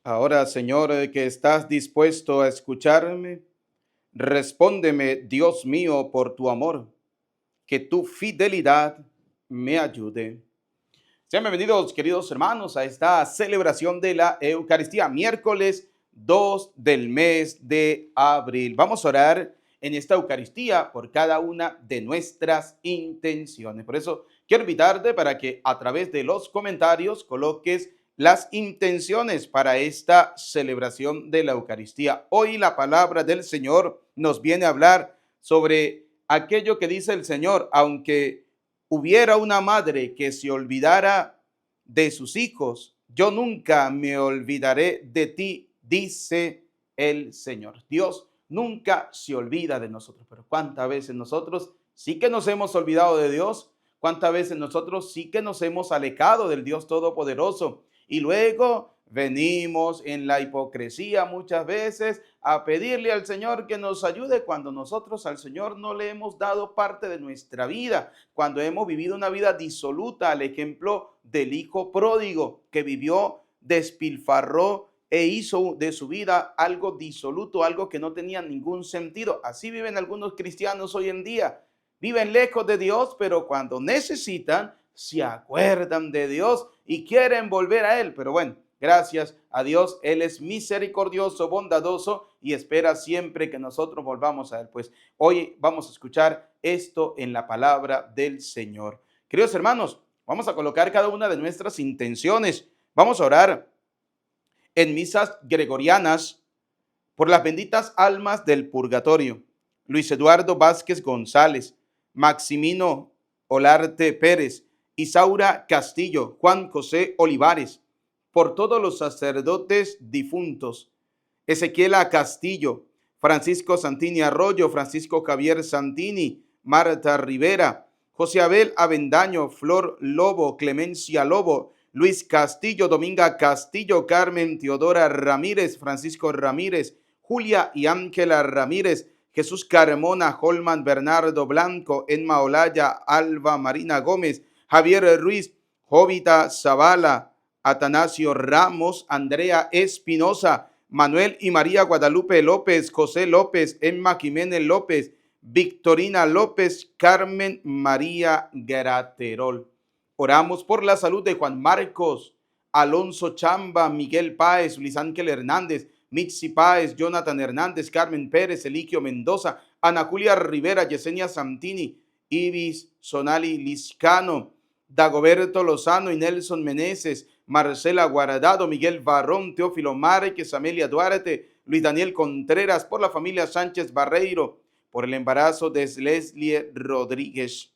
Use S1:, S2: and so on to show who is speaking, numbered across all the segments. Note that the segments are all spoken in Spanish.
S1: Ahora, Señor, que estás dispuesto a escucharme, respóndeme, Dios mío, por tu amor, que tu fidelidad me ayude. Sean bienvenidos, queridos hermanos, a esta celebración de la Eucaristía, miércoles 2 del mes de abril. Vamos a orar en esta Eucaristía por cada una de nuestras intenciones. Por eso quiero invitarte para que a través de los comentarios coloques las intenciones para esta celebración de la Eucaristía. Hoy la palabra del Señor nos viene a hablar sobre aquello que dice el Señor, aunque hubiera una madre que se olvidara de sus hijos, yo nunca me olvidaré de ti, dice el Señor. Dios nunca se olvida de nosotros, pero cuántas veces nosotros sí que nos hemos olvidado de Dios, cuántas veces nosotros sí que nos hemos alejado del Dios Todopoderoso y luego venimos en la hipocresía muchas veces a pedirle al Señor que nos ayude cuando nosotros al Señor no le hemos dado parte de nuestra vida, cuando hemos vivido una vida disoluta, al ejemplo del hijo pródigo que vivió, despilfarró e hizo de su vida algo disoluto, algo que no tenía ningún sentido. Así viven algunos cristianos hoy en día. Viven lejos de Dios, pero cuando necesitan, se acuerdan de Dios y quieren volver a Él. Pero bueno, gracias a Dios, Él es misericordioso, bondadoso y espera siempre que nosotros volvamos a Él. Pues hoy vamos a escuchar esto en la palabra del Señor. Queridos hermanos, vamos a colocar cada una de nuestras intenciones. Vamos a orar en misas gregorianas por las benditas almas del purgatorio. Luis Eduardo Vázquez González, Maximino Olarte Pérez, Isaura Castillo, Juan José Olivares, por todos los sacerdotes difuntos, Ezequiela Castillo, Francisco Santini Arroyo, Francisco Javier Santini, Marta Rivera, José Abel Avendaño, Flor Lobo, Clemencia Lobo, Luis Castillo, Dominga Castillo, Carmen Teodora Ramírez, Francisco Ramírez, Julia y Ángela Ramírez, Jesús Carmona, Holman Bernardo Blanco, Enma Olaya, Alba Marina Gómez, Javier Ruiz, Jovita Zavala, Atanasio Ramos, Andrea Espinosa, Manuel y María Guadalupe López, José López, Emma Jiménez López, Victorina López, Carmen María Graterol. Oramos por la salud de Juan Marcos, Alonso Chamba, Miguel Páez, Luis Ángel Hernández, Mitzi Páez, Jonathan Hernández, Carmen Pérez, Eliquio Mendoza, Ana Julia Rivera, Yesenia Santini, Ibis Sonali Liscano, Dagoberto Lozano y Nelson Meneses, Marcela Guardado, Miguel Barrón, Teófilo Márquez, Amelia Duarte, Luis Daniel Contreras, por la familia Sánchez Barreiro, por el embarazo de Leslie Rodríguez.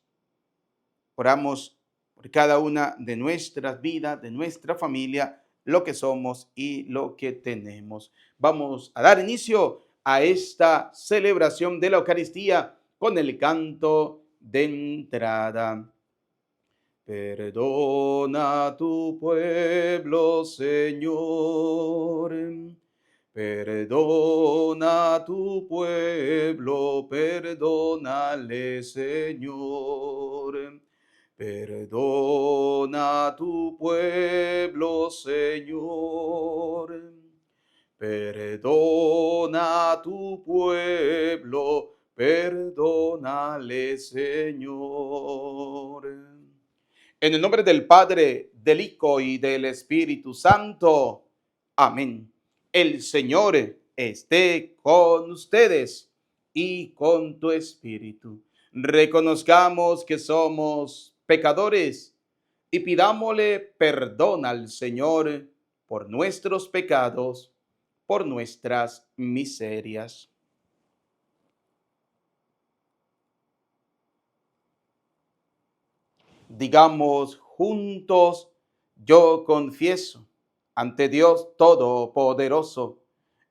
S1: Oramos por cada una de nuestras vidas, de nuestra familia, lo que somos y lo que tenemos. Vamos a dar inicio a esta celebración de la Eucaristía con el canto de entrada. Perdona a tu pueblo, Señor. Perdona a tu pueblo, perdónale, Señor. Perdona a tu pueblo, Señor. Perdona a tu pueblo, perdónale, Señor. En el nombre del Padre, del Hijo y del Espíritu Santo. Amén. El Señor esté con ustedes y con tu espíritu. Reconozcamos que somos pecadores y pidámosle perdón al Señor por nuestros pecados, por nuestras miserias. Digamos juntos, yo confieso ante Dios Todopoderoso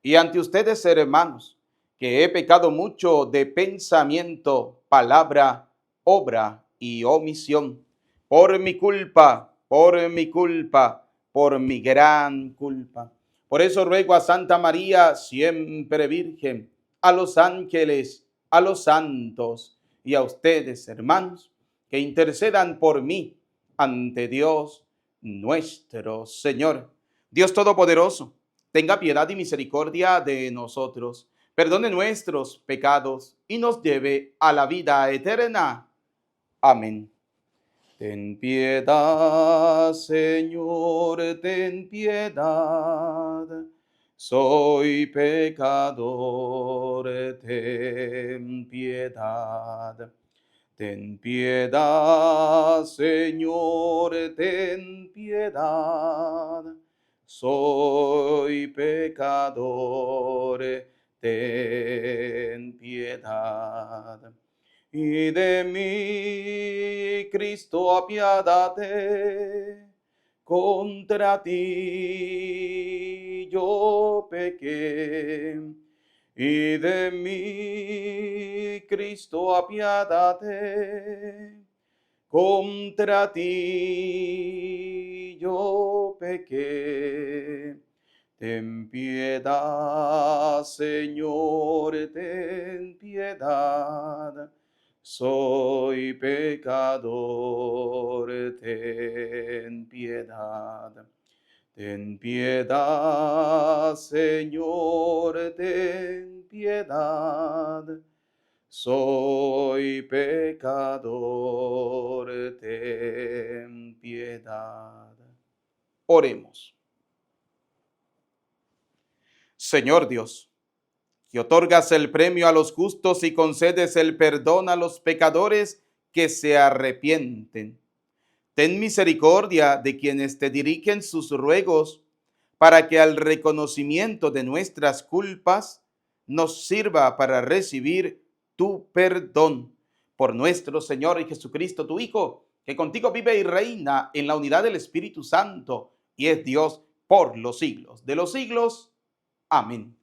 S1: y ante ustedes, hermanos, que he pecado mucho de pensamiento, palabra, obra y omisión, por mi culpa, por mi culpa, por mi gran culpa. Por eso ruego a Santa María, siempre Virgen, a los ángeles, a los santos y a ustedes, hermanos, que intercedan por mí ante Dios nuestro Señor. Dios Todopoderoso, tenga piedad y misericordia de nosotros, perdone nuestros pecados y nos lleve a la vida eterna. Amén. Ten piedad, Señor, ten piedad. Soy pecador, ten piedad. Ten piedad, Señor, ten piedad. Soy pecador, ten piedad. Y de mí, Cristo, apiádate, contra ti yo pequé. Y de mí, Cristo, apiádate, contra ti yo pequé. Ten piedad, Señor, ten piedad. Soy pecador, ten piedad. Ten piedad, Señor, ten piedad. Soy pecador, ten piedad. Oremos. Señor Dios, que otorgas el premio a los justos y concedes el perdón a los pecadores que se arrepienten. Ten misericordia de quienes te dirigen sus ruegos, para que al reconocimiento de nuestras culpas nos sirva para recibir tu perdón. Por nuestro Señor y Jesucristo, tu Hijo, que contigo vive y reina en la unidad del Espíritu Santo y es Dios por los siglos de los siglos. Amén.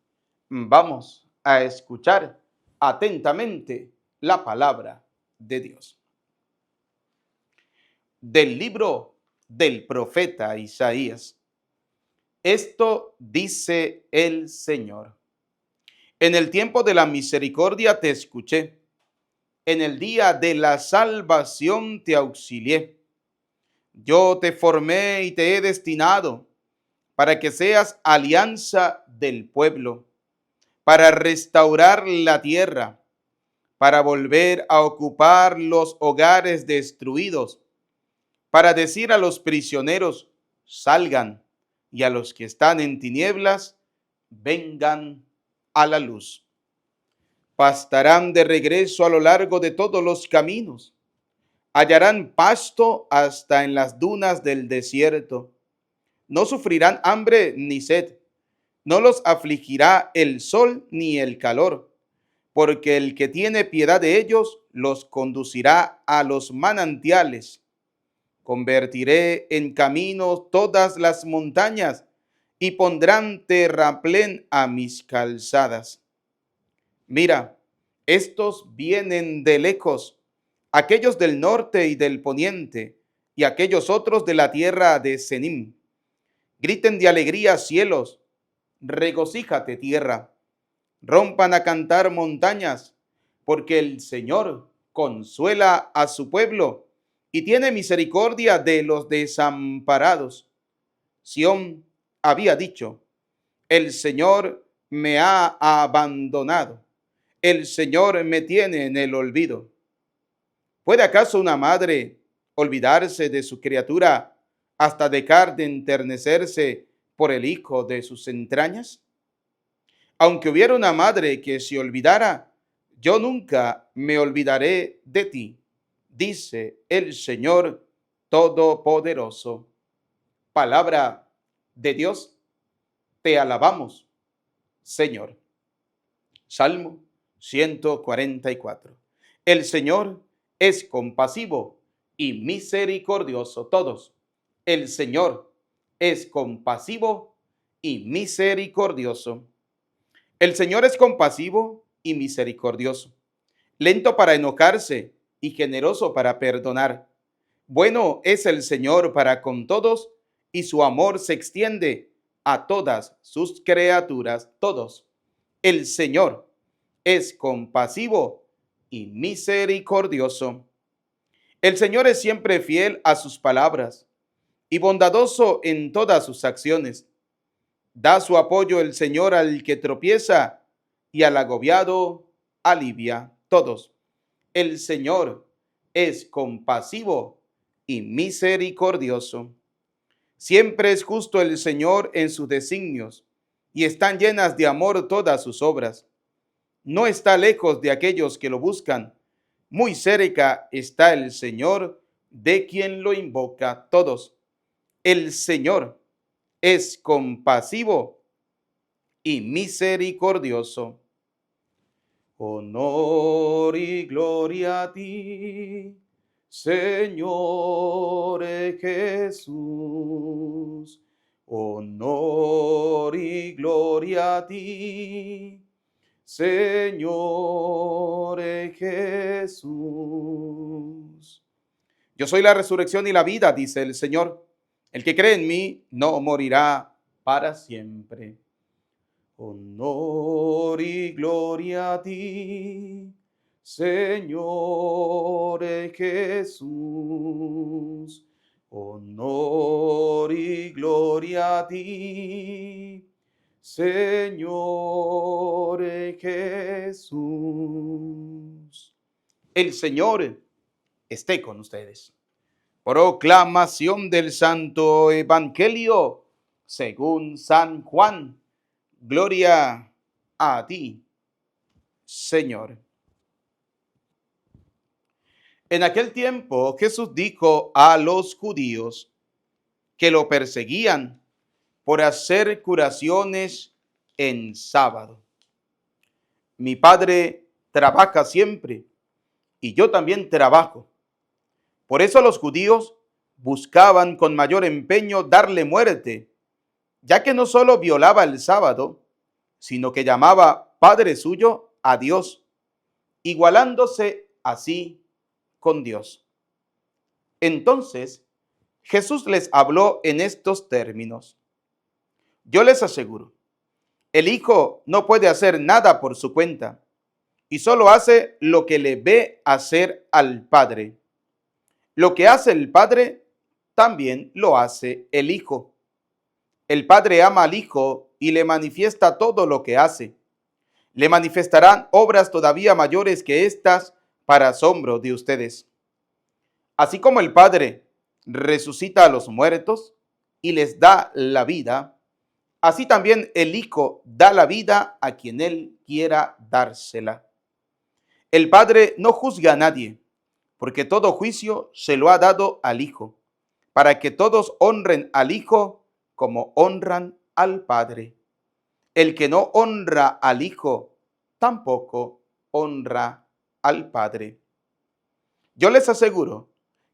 S1: Vamos a escuchar atentamente la palabra de Dios. Del libro del profeta Isaías. Esto dice el Señor: en el tiempo de la misericordia te escuché, en el día de la salvación te auxilié. Yo te formé y te he destinado para que seas alianza del pueblo, para restaurar la tierra, para volver a ocupar los hogares destruidos, para decir a los prisioneros, salgan, y a los que están en tinieblas, vengan a la luz. Pastarán de regreso a lo largo de todos los caminos, hallarán pasto hasta en las dunas del desierto. No sufrirán hambre ni sed, no los afligirá el sol ni el calor, porque el que tiene piedad de ellos los conducirá a los manantiales. Convertiré en camino todas las montañas y pondrán terraplén a mis calzadas. Mira, estos vienen de lejos, aquellos del norte y del poniente, y aquellos otros de la tierra de Senim. Griten de alegría cielos, regocíjate tierra, rompan a cantar montañas, porque el Señor consuela a su pueblo y tiene misericordia de los desamparados. Sión había dicho, el Señor me ha abandonado, el Señor me tiene en el olvido. ¿Puede acaso una madre olvidarse de su criatura hasta dejar de enternecerse por el hijo de sus entrañas? Aunque hubiera una madre que se olvidara, yo nunca me olvidaré de ti, dice el Señor Todopoderoso. Palabra de Dios, te alabamos, Señor. Salmo 144. El Señor es compasivo y misericordioso. Todos. El Señor es compasivo y misericordioso. El Señor es compasivo y misericordioso, lento para enojarse y generoso para perdonar. Bueno es el Señor para con todos y su amor se extiende a todas sus criaturas. Todos. El Señor es compasivo y misericordioso. El Señor es siempre fiel a sus palabras y bondadoso en todas sus acciones. Da su apoyo el Señor al que tropieza y al agobiado alivia. Todos. El Señor es compasivo y misericordioso. Siempre es justo el Señor en sus designios y están llenas de amor todas sus obras. No está lejos de aquellos que lo buscan. Muy cerca está el Señor de quien lo invoca. Todos. El Señor es compasivo y misericordioso. Honor y gloria a ti, Señor Jesús. Honor y gloria a ti, Señor Jesús. Yo soy la resurrección y la vida, dice el Señor. El que cree en mí no morirá para siempre. Honor y gloria a ti, Señor Jesús. Honor y gloria a ti, Señor Jesús. El Señor esté con ustedes. Proclamación del Santo Evangelio según San Juan. Gloria a ti, Señor. En aquel tiempo Jesús dijo a los judíos que lo perseguían por hacer curaciones en sábado: mi Padre trabaja siempre y yo también trabajo. Por eso los judíos buscaban con mayor empeño darle muerte, ya que no solo violaba el sábado, sino que llamaba Padre suyo a Dios, igualándose así con Dios. Entonces Jesús les habló en estos términos: yo les aseguro, el Hijo no puede hacer nada por su cuenta, y solo hace lo que le ve hacer al Padre. Lo que hace el Padre, también lo hace el Hijo. El Padre ama al Hijo y le manifiesta todo lo que hace. Le manifestarán obras todavía mayores que estas para asombro de ustedes. Así como el Padre resucita a los muertos y les da la vida, así también el Hijo da la vida a quien Él quiera dársela. El Padre no juzga a nadie, porque todo juicio se lo ha dado al Hijo, para que todos honren al Hijo como honran al Padre. El que no honra al Hijo, tampoco honra al Padre. Yo les aseguro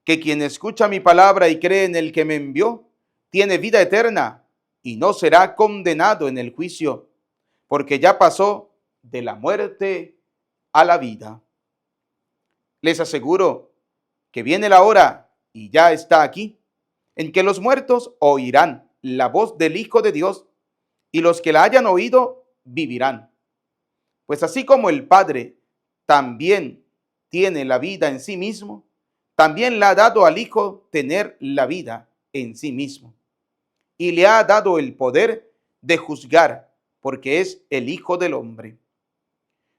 S1: que quien escucha mi palabra y cree en el que me envió, tiene vida eterna y no será condenado en el juicio, porque ya pasó de la muerte a la vida. Les aseguro que viene la hora, y ya está aquí, en que los muertos oirán la voz del Hijo de Dios, y los que la hayan oído vivirán. Pues así como el Padre también tiene la vida en sí mismo, también le ha dado al Hijo tener la vida en sí mismo. Y le ha dado el poder de juzgar, porque es el Hijo del Hombre.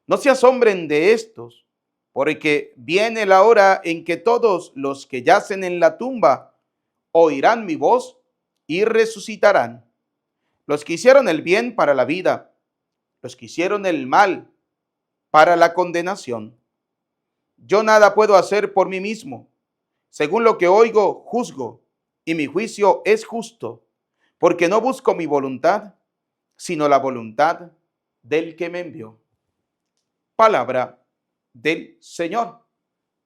S1: No se asombren de estos, porque viene la hora en que todos los que yacen en la tumba oirán mi voz y resucitarán. Los que hicieron el bien para la vida, los que hicieron el mal para la condenación. Yo nada puedo hacer por mí mismo. Según lo que oigo, juzgo, y mi juicio es justo, porque no busco mi voluntad, sino la voluntad del que me envió. Palabra del Señor.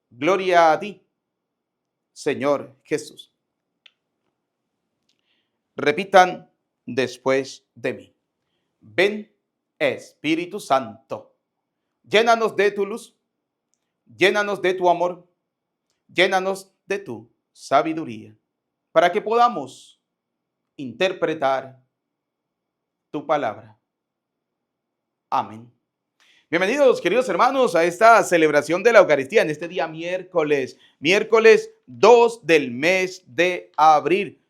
S1: Gloria a ti, Señor Jesús. Repitan después de mí: ven, Espíritu Santo, llénanos de tu luz, llénanos de tu amor, llénanos de tu sabiduría, para que podamos interpretar tu palabra. Amén. Bienvenidos, queridos hermanos, a esta celebración de la Eucaristía en este día miércoles 2 del mes de abril.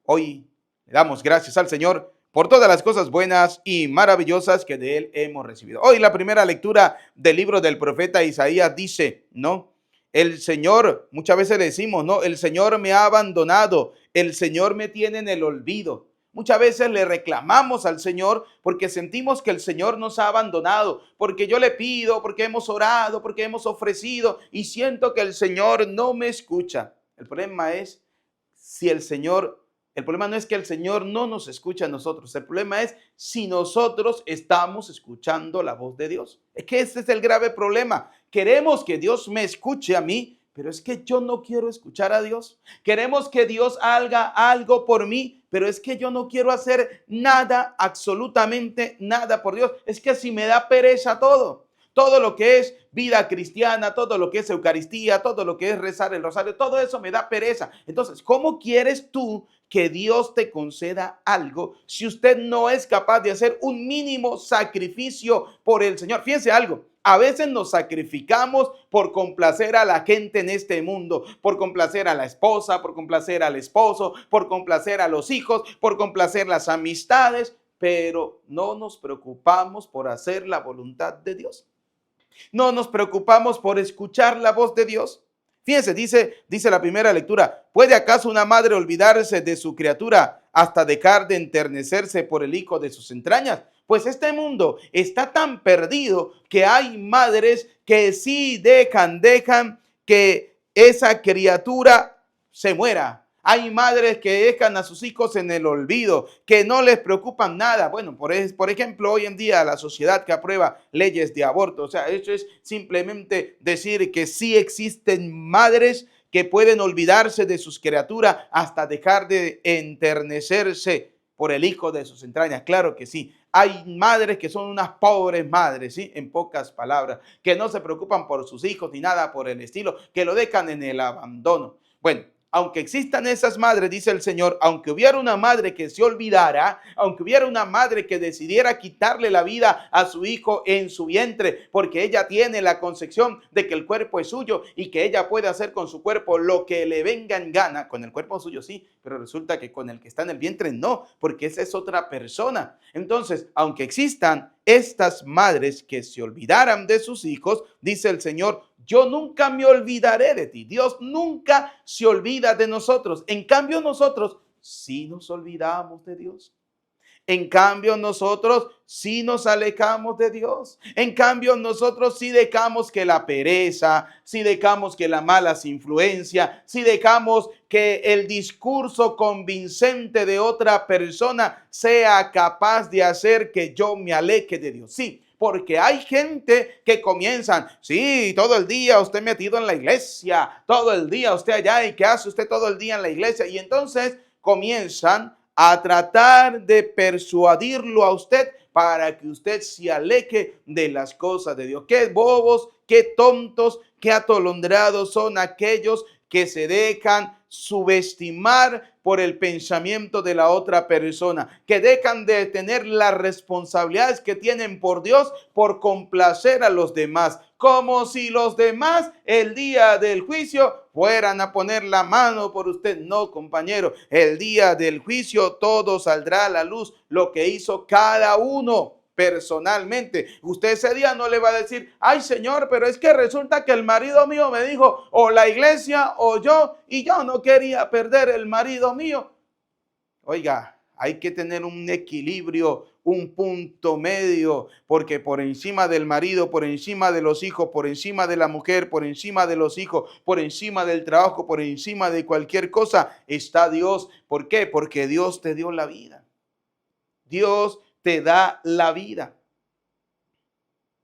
S1: Hoy le damos gracias al Señor por todas las cosas buenas y maravillosas que de Él hemos recibido. Hoy la primera lectura del libro del profeta Isaías dice, ¿no? El Señor, muchas veces le decimos, ¿no? El Señor me ha abandonado, el Señor me tiene en el olvido. Muchas veces le reclamamos al Señor porque sentimos que el Señor nos ha abandonado, porque yo le pido, porque hemos orado, porque hemos ofrecido y siento que el Señor no me escucha. El problema es si el problema no es que el Señor no nos escucha a nosotros, el problema es si nosotros estamos escuchando la voz de Dios. Es que ese es el grave problema. Queremos que Dios me escuche a mí, pero es que yo no quiero escuchar a Dios. Queremos que Dios haga algo por mí, pero es que yo no quiero hacer nada, absolutamente nada por Dios. Es que si me da pereza todo lo que es vida cristiana, todo lo que es Eucaristía, todo lo que es rezar el rosario, todo eso me da pereza. Entonces, ¿cómo quieres tú que Dios te conceda algo si usted no es capaz de hacer un mínimo sacrificio por el Señor? Fíjense algo. A veces nos sacrificamos por complacer a la gente en este mundo, por complacer a la esposa, por complacer al esposo, por complacer a los hijos, por complacer las amistades, pero no nos preocupamos por hacer la voluntad de Dios. No nos preocupamos por escuchar la voz de Dios. Fíjense, dice la primera lectura, ¿puede acaso una madre olvidarse de su criatura hasta dejar de enternecerse por el hijo de sus entrañas? Pues este mundo está tan perdido que hay madres que sí dejan que esa criatura se muera. Hay madres que dejan a sus hijos en el olvido, que no les preocupan nada. Bueno, por ejemplo, hoy en día la sociedad que aprueba leyes de aborto, o sea, eso es simplemente decir que sí existen madres que pueden olvidarse de sus criaturas hasta dejar de enternecerse por el hijo de sus entrañas. Claro que sí. Hay madres que son unas pobres madres, ¿sí? En pocas palabras, que no se preocupan por sus hijos ni nada por el estilo, que lo dejan en el abandono. Bueno, aunque existan esas madres, dice el Señor, aunque hubiera una madre que se olvidara, aunque hubiera una madre que decidiera quitarle la vida a su hijo en su vientre, porque ella tiene la concepción de que el cuerpo es suyo y que ella puede hacer con su cuerpo lo que le venga en gana, con el cuerpo suyo sí, pero resulta que con el que está en el vientre no, porque esa es otra persona. Entonces, aunque existan estas madres que se olvidaran de sus hijos, dice el Señor, yo nunca me olvidaré de ti. Dios nunca se olvida de nosotros. En cambio, nosotros sí nos olvidamos de Dios. En cambio, nosotros sí nos alejamos de Dios. En cambio, nosotros sí dejamos que la pereza, sí dejamos que la malas influencias, sí dejamos que el discurso convincente de otra persona sea capaz de hacer que yo me aleje de Dios. Sí. Porque hay gente que comienzan, sí, todo el día usted metido en la iglesia, todo el día usted allá, ¿y qué hace usted todo el día en la iglesia? Y entonces comienzan a tratar de persuadirlo a usted para que usted se aleje de las cosas de Dios. Qué bobos, qué tontos, qué atolondrados son aquellos que se dejan subestimar por el pensamiento de la otra persona, que dejan de tener las responsabilidades que tienen por Dios por complacer a los demás, como si los demás el día del juicio fueran a poner la mano por usted. No, compañero, el día del juicio todo saldrá a la luz, lo que hizo cada uno personalmente. Usted ese día no le va a decir, ay Señor, pero es que resulta que el marido mío me dijo, o la iglesia o yo, y yo no quería perder el marido mío. Oiga, hay que tener un equilibrio, un punto medio, porque por encima del marido, por encima de los hijos, por encima de la mujer, por encima de los hijos, por encima del trabajo, por encima de cualquier cosa, está Dios. ¿Por qué? Porque Dios te dio la vida. Dios te da la vida.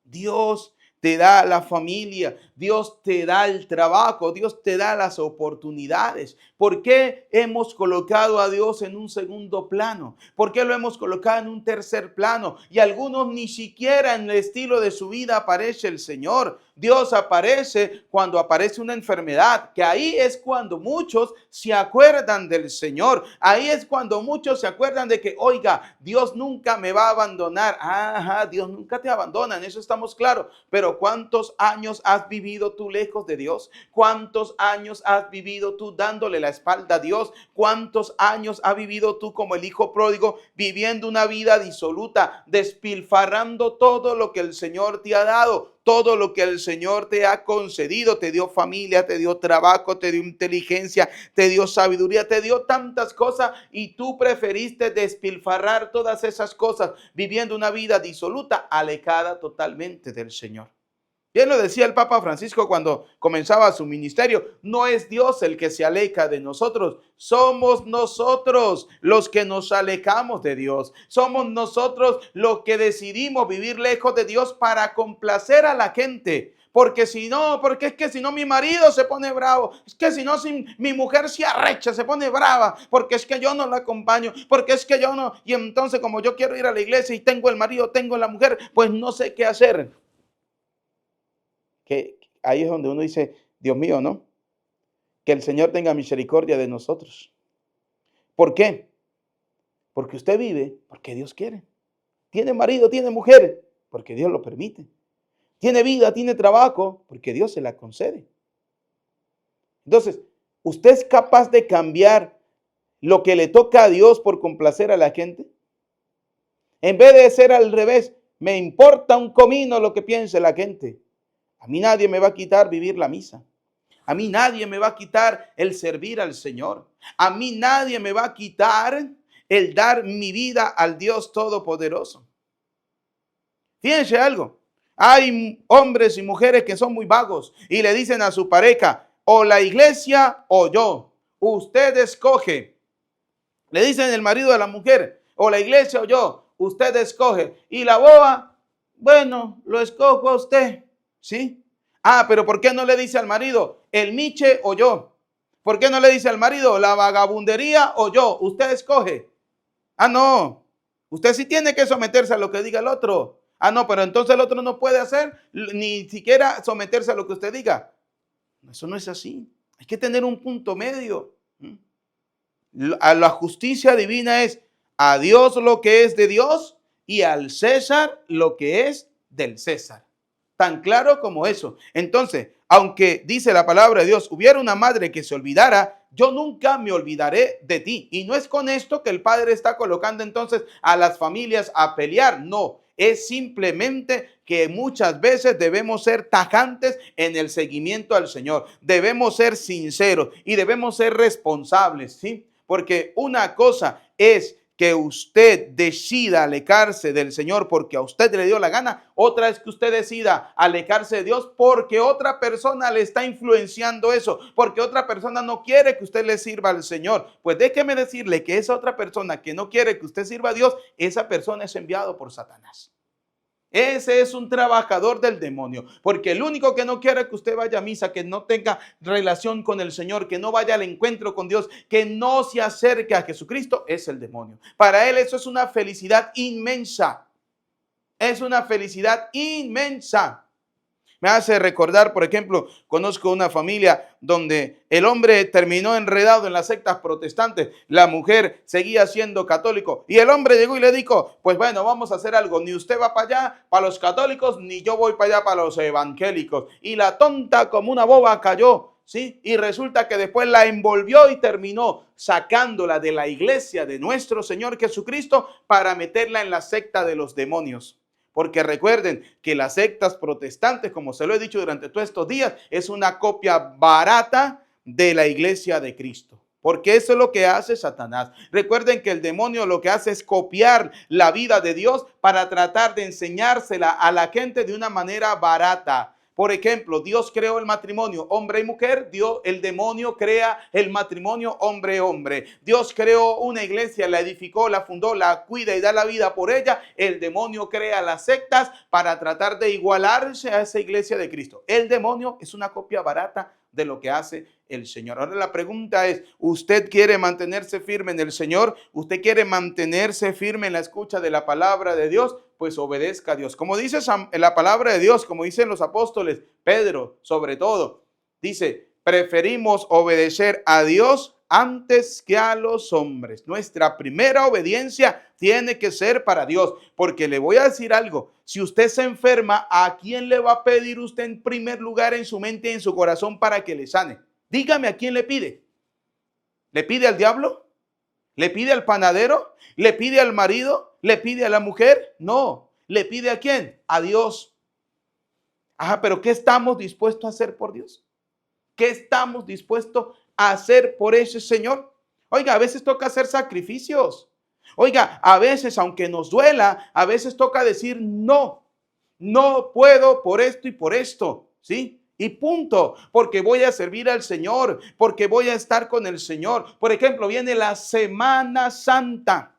S1: Dios te da la familia, Dios te da el trabajo, Dios te da las oportunidades. ¿Por qué hemos colocado a Dios en un segundo plano? ¿Por qué lo hemos colocado en un tercer plano? Y algunos ni siquiera en el estilo de su vida aparece el Señor. Dios aparece cuando aparece una enfermedad, que ahí es cuando muchos se acuerdan del Señor. Ahí es cuando muchos se acuerdan de que, oiga, Dios nunca me va a abandonar. Ajá, Dios nunca te abandona, en eso estamos claros. Pero ¿cuántos años has vivido tú lejos de Dios? ¿Cuántos años has vivido tú dándole la espalda a Dios? ¿Cuántos años has vivido tú como el hijo pródigo, viviendo una vida disoluta, despilfarrando todo lo que el Señor te ha dado, todo lo que el Señor te ha concedido? Te dio familia, te dio trabajo, te dio inteligencia, te dio sabiduría, te dio tantas cosas, y tú preferiste despilfarrar todas esas cosas viviendo una vida disoluta, alejada totalmente del Señor. Bien lo decía el Papa Francisco cuando comenzaba su ministerio: no es Dios el que se aleja de nosotros, somos nosotros los que nos alejamos de Dios. Somos nosotros los que decidimos vivir lejos de Dios para complacer a la gente. Porque si no, porque es que si no mi marido se pone bravo, es que si no si mi mujer se arrecha, se pone brava, porque es que yo no la acompaño, porque es que yo no, y entonces como yo quiero ir a la iglesia y tengo el marido, tengo la mujer, pues no sé qué hacer. Que ahí es donde uno dice, Dios mío, ¿no? Que el Señor tenga misericordia de nosotros. ¿Por qué? Porque usted vive porque Dios quiere. Tiene marido, tiene mujer, porque Dios lo permite. Tiene vida, tiene trabajo, porque Dios se la concede. Entonces, ¿usted es capaz de cambiar lo que le toca a Dios por complacer a la gente? En vez de ser al revés, me importa un comino lo que piense la gente. A mí nadie me va a quitar vivir la misa. A mí nadie me va a quitar el servir al Señor. A mí nadie me va a quitar el dar mi vida al Dios Todopoderoso. Fíjense algo. Hay hombres y mujeres que son muy vagos y le dicen a su pareja, o la iglesia o yo. Usted escoge. Le dicen el marido a la mujer, o la iglesia o yo. Usted escoge. Y la boba, bueno, lo escojo a usted. ¿Sí? Ah, pero ¿por qué no le dice al marido, el miche o yo? ¿Por qué no le dice al marido, la vagabundería o yo? Usted escoge. Ah, no. Usted sí tiene que someterse a lo que diga el otro. Ah, no, pero entonces el otro no puede hacer ni siquiera someterse a lo que usted diga. Eso no es así. Hay que tener un punto medio. A la justicia divina es a Dios lo que es de Dios y al César lo que es del César. Tan claro como eso. Entonces, aunque dice la palabra de Dios, hubiera una madre que se olvidara, yo nunca me olvidaré de ti. Y no es con esto que el Padre está colocando entonces a las familias a pelear. No, es simplemente que muchas veces debemos ser tajantes en el seguimiento al Señor. Debemos ser sinceros y debemos ser responsables, ¿sí? Porque una cosa es que usted decida alejarse del Señor porque a usted le dio la gana. Otra es que usted decida alejarse de Dios porque otra persona le está influenciando eso, porque otra persona no quiere que usted le sirva al Señor. Pues déjeme decirle que esa otra persona que no quiere que usted sirva a Dios, esa persona es enviado por Satanás. Ese es un trabajador del demonio, porque el único que no quiere que usted vaya a misa, que no tenga relación con el Señor, que no vaya al encuentro con Dios, que no se acerque a Jesucristo, es el demonio. Para él eso es una felicidad inmensa. Es una felicidad inmensa. Me hace recordar, por ejemplo, conozco una familia donde el hombre terminó enredado en las sectas protestantes, la mujer seguía siendo católico y el hombre llegó y le dijo, pues bueno, vamos a hacer algo, ni usted va para allá, para los católicos, ni yo voy para allá, para los evangélicos. Y la tonta como una boba cayó, ¿sí? Y resulta que después la envolvió y terminó sacándola de la iglesia de nuestro Señor Jesucristo para meterla en la secta de los demonios. Porque recuerden que las sectas protestantes, como se lo he dicho durante todos estos días, es una copia barata de la iglesia de Cristo. Porque eso es lo que hace Satanás. Recuerden que el demonio lo que hace es copiar la vida de Dios para tratar de enseñársela a la gente de una manera barata. Por ejemplo, Dios creó el matrimonio hombre y mujer, el demonio crea el matrimonio hombre-hombre. Dios creó una iglesia, la edificó, la fundó, la cuida y da la vida por ella. El demonio crea las sectas para tratar de igualarse a esa iglesia de Cristo. El demonio es una copia barata de lo que hace el Señor. Ahora la pregunta es, ¿usted quiere mantenerse firme en el Señor? ¿Usted quiere mantenerse firme en la escucha de la palabra de Dios? Pues obedezca a Dios. Como dice la palabra de Dios, como dicen los apóstoles, Pedro sobre todo, dice, preferimos obedecer a Dios antes que a los hombres. Nuestra primera obediencia tiene que ser para Dios, porque le voy a decir algo, si usted se enferma, ¿a quién le va a pedir usted en primer lugar en su mente y en su corazón para que le sane? Dígame, ¿a quién le pide? ¿Le pide al diablo? ¿Le pide al panadero? ¿Le pide al marido? ¿Le pide a la mujer? No, ¿le pide a quién? A Dios. Ajá, pero ¿qué estamos dispuestos a hacer por Dios? ¿Qué estamos dispuestos a hacer por ese Señor? Oiga, a veces toca hacer sacrificios. Oiga, a veces, aunque nos duela, a veces toca decir no, no puedo por esto y por esto, ¿sí? Y punto, porque voy a servir al Señor, porque voy a estar con el Señor. Por ejemplo, viene la Semana Santa.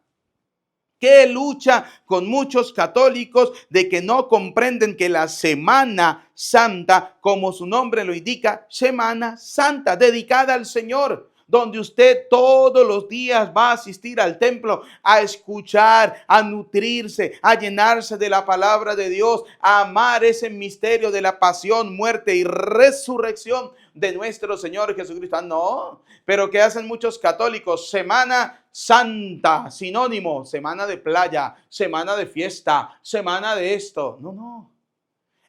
S1: ¿Qué lucha con muchos católicos de que no comprenden que la Semana Santa, como su nombre lo indica, Semana Santa, dedicada al Señor, donde usted todos los días va a asistir al templo a escuchar, a nutrirse, a llenarse de la palabra de Dios, a amar ese misterio de la pasión, muerte y resurrección de nuestro Señor Jesucristo? No, pero ¿qué hacen muchos católicos? Semana Santa, sinónimo, semana de playa, semana de fiesta, semana de esto. No, no.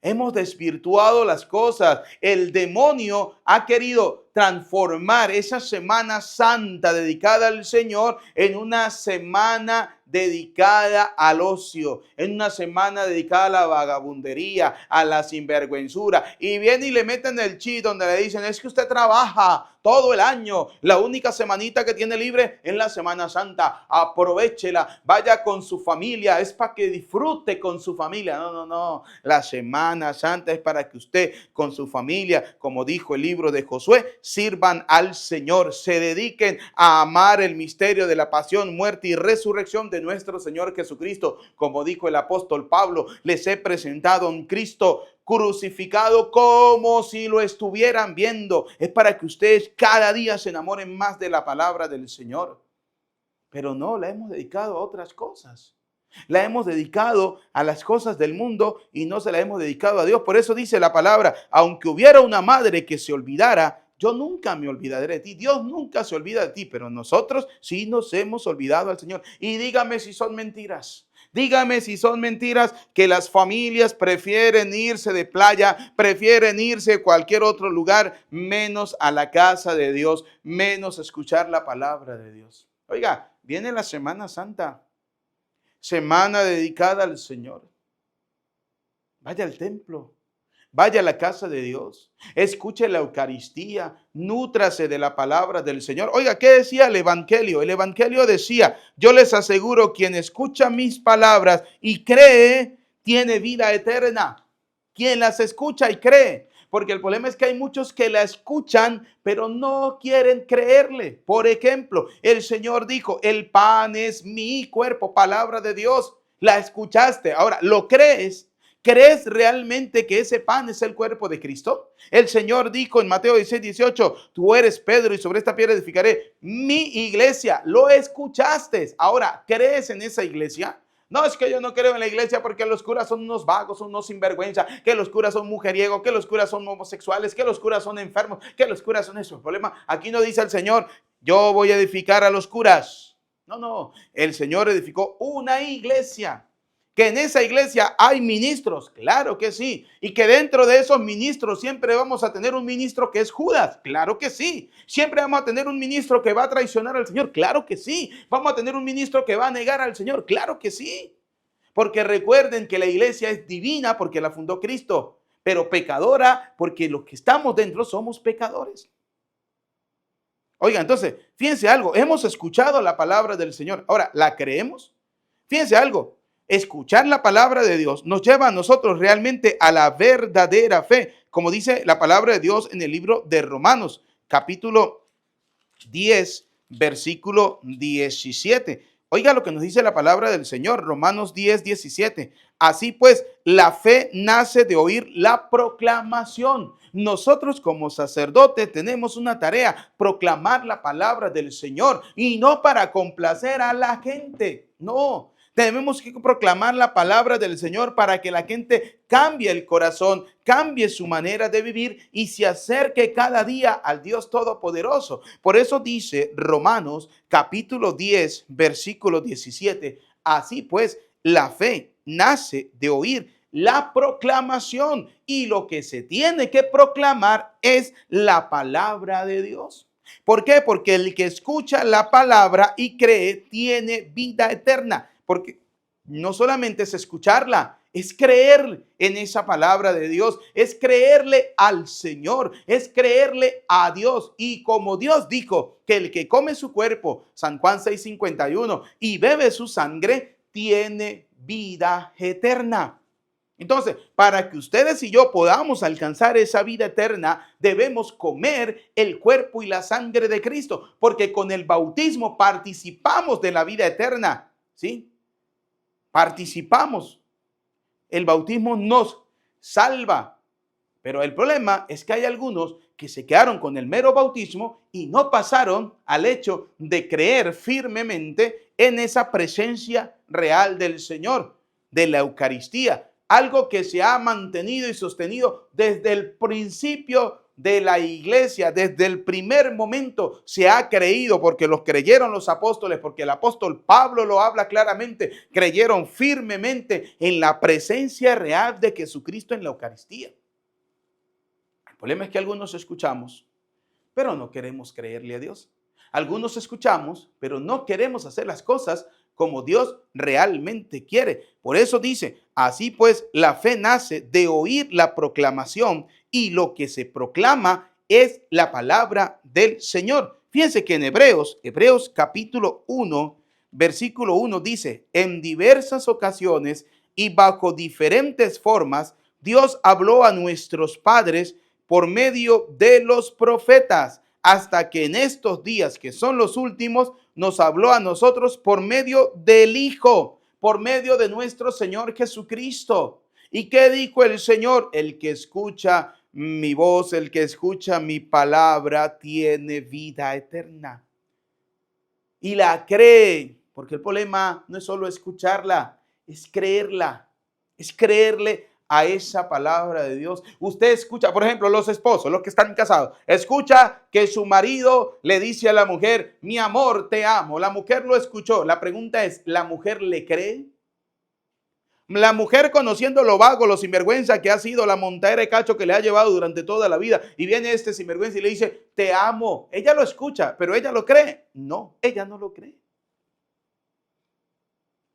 S1: Hemos desvirtuado las cosas. El demonio ha querido transformar esa Semana Santa dedicada al Señor en una semana dedicada al ocio, en una semana dedicada a la vagabundería, a la sinvergüenzura. Y viene y le meten el chip donde le dicen, es que usted trabaja todo el año, la única semanita que tiene libre es la Semana Santa, aprovéchela, vaya con su familia, es para que disfrute con su familia. No, no, no, la Semana Santa es para que usted con su familia, como dijo el libro de Josué, sirvan al Señor, se dediquen a amar el misterio de la pasión, muerte y resurrección de nuestro Señor Jesucristo. Como dijo el apóstol Pablo, les he presentado a un Cristo crucificado como si lo estuvieran viendo. Es para que ustedes cada día se enamoren más de la palabra del Señor. Pero no, la hemos dedicado a otras cosas. La hemos dedicado a las cosas del mundo y no se la hemos dedicado a Dios. Por eso dice la palabra, aunque hubiera una madre que se olvidara, yo nunca me olvidaré de ti. Dios nunca se olvida de ti, pero nosotros sí nos hemos olvidado al Señor. Y dígame si son mentiras. Dígame si son mentiras que las familias prefieren irse de playa, prefieren irse a cualquier otro lugar, menos a la casa de Dios, menos escuchar la palabra de Dios. Oiga, viene la Semana Santa, semana dedicada al Señor. Vaya al templo. Vaya a la casa de Dios, escuche la Eucaristía, nútrase de la palabra del Señor. Oiga, ¿qué decía el Evangelio? El Evangelio decía, yo les aseguro, quien escucha mis palabras y cree, tiene vida eterna. Quien las escucha y cree. Porque el problema es que hay muchos que la escuchan, pero no quieren creerle. Por ejemplo, el Señor dijo, el pan es mi cuerpo, palabra de Dios. La escuchaste. Ahora, ¿lo crees? ¿Crees realmente que ese pan es el cuerpo de Cristo? El Señor dijo en Mateo 16:18, tú eres Pedro y sobre esta piedra edificaré mi iglesia. ¿Lo escuchaste? Ahora, ¿crees en esa iglesia? No, es que yo no creo en la iglesia porque los curas son unos vagos, unos sinvergüenza, que los curas son mujeriegos, que los curas son homosexuales, que los curas son enfermos, que los curas son eso. El problema, aquí no dice el Señor, yo voy a edificar a los curas. No, no, el Señor edificó una iglesia. Que en esa iglesia hay ministros, claro que sí. Y que dentro de esos ministros siempre vamos a tener un ministro que es Judas, claro que sí. Siempre vamos a tener un ministro que va a traicionar al Señor, claro que sí. Vamos a tener un ministro que va a negar al Señor, claro que sí. Porque recuerden que la iglesia es divina porque la fundó Cristo, pero pecadora porque los que estamos dentro somos pecadores. Oiga, entonces, fíjense algo, hemos escuchado la palabra del Señor, ahora, ¿la creemos? Fíjense algo. Escuchar la palabra de Dios nos lleva a nosotros realmente a la verdadera fe, como dice la palabra de Dios en el libro de Romanos, capítulo 10, versículo 17. Oiga lo que nos dice la palabra del Señor, Romanos 10:17. Así pues, la fe nace de oír la proclamación. Nosotros como sacerdotes tenemos una tarea, proclamar la palabra del Señor y no para complacer a la gente. No, tenemos que proclamar la palabra del Señor para que la gente cambie el corazón, cambie su manera de vivir y se acerque cada día al Dios Todopoderoso. Por eso dice Romanos capítulo 10, versículo 17. Así pues, la fe nace de oír la proclamación y lo que se tiene que proclamar es la palabra de Dios. ¿Por qué? Porque el que escucha la palabra y cree tiene vida eterna. Porque no solamente es escucharla, es creer en esa palabra de Dios, es creerle al Señor, es creerle a Dios. Y como Dios dijo que el que come su cuerpo, San Juan 6:51, y bebe su sangre, tiene vida eterna. Entonces, para que ustedes y yo podamos alcanzar esa vida eterna, debemos comer el cuerpo y la sangre de Cristo, porque con el bautismo participamos de la vida eterna, ¿sí? Participamos. El bautismo nos salva, pero el problema es que hay algunos que se quedaron con el mero bautismo y no pasaron al hecho de creer firmemente en esa presencia real del Señor, de la Eucaristía, algo que se ha mantenido y sostenido desde el principio de la iglesia, desde el primer momento se ha creído, porque los creyeron los apóstoles, porque el apóstol Pablo lo habla claramente, creyeron firmemente en la presencia real de Jesucristo en la Eucaristía. El problema es que algunos escuchamos, pero no queremos creerle a Dios. Algunos escuchamos, pero no queremos hacer las cosas como Dios realmente quiere. Por eso dice, así pues, la fe nace de oír la proclamación y lo que se proclama es la palabra del Señor. Fíjense que en Hebreos capítulo 1, versículo 1 dice, en diversas ocasiones y bajo diferentes formas, Dios habló a nuestros padres por medio de los profetas, hasta que en estos días que son los últimos, nos habló a nosotros por medio del Hijo, por medio de nuestro Señor Jesucristo. ¿Y qué dijo el Señor? El que escucha mi voz, el que escucha mi palabra, tiene vida eterna. Y la cree, porque el problema no es solo escucharla, es creerla, es creerle a esa palabra de Dios. Usted escucha, por ejemplo, los esposos, los que están casados, escucha que su marido le dice a la mujer, mi amor, te amo. La mujer lo escuchó. La pregunta es, ¿la mujer le cree? La mujer, conociendo lo vago, lo sinvergüenza que ha sido, la montadera de cacho que le ha llevado durante toda la vida, y viene este sinvergüenza y le dice, te amo. Ella lo escucha, pero ella lo cree. No, ella no lo cree.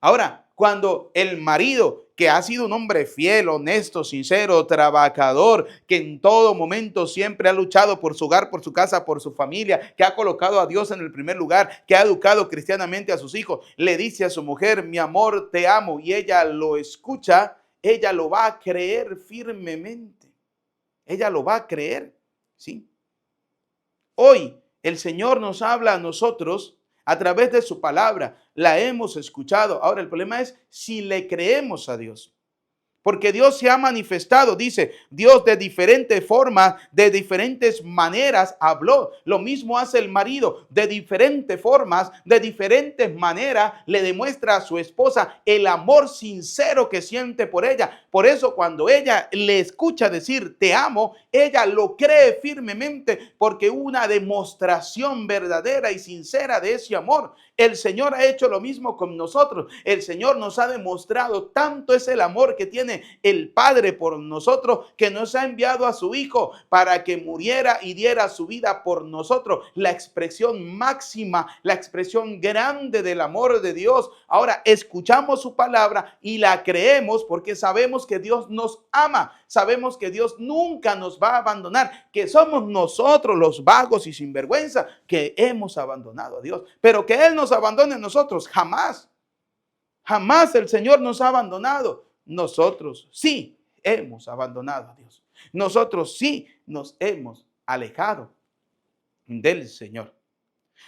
S1: Ahora, cuando el marido, que ha sido un hombre fiel, honesto, sincero, trabajador, que en todo momento siempre ha luchado por su hogar, por su casa, por su familia, que ha colocado a Dios en el primer lugar, que ha educado cristianamente a sus hijos, le dice a su mujer, mi amor, te amo, y ella lo escucha, ella lo va a creer firmemente. Ella lo va a creer, ¿sí? Hoy el Señor nos habla a nosotros a través de su palabra, la hemos escuchado. Ahora el problema es si le creemos a Dios. Porque Dios se ha manifestado, dice, Dios de diferente forma, de diferentes maneras habló. Lo mismo hace el marido, de diferentes formas, de diferentes maneras, le demuestra a su esposa el amor sincero que siente por ella. Por eso cuando ella le escucha decir te amo, ella lo cree firmemente porque una demostración verdadera y sincera de ese amor. El Señor ha hecho lo mismo con nosotros. El Señor nos ha demostrado tanto es el amor que tiene el Padre por nosotros, que nos ha enviado a su Hijo para que muriera y diera su vida por nosotros. La expresión máxima, la expresión grande del amor de Dios. Ahora escuchamos su palabra y la creemos porque sabemos que Dios nos ama. Sabemos que Dios nunca nos va a abandonar, que somos nosotros los vagos y sinvergüenza que hemos abandonado a Dios. Pero que Él nos abandone a nosotros, jamás. Jamás el Señor nos ha abandonado. Nosotros sí hemos abandonado a Dios. Nosotros sí nos hemos alejado del Señor.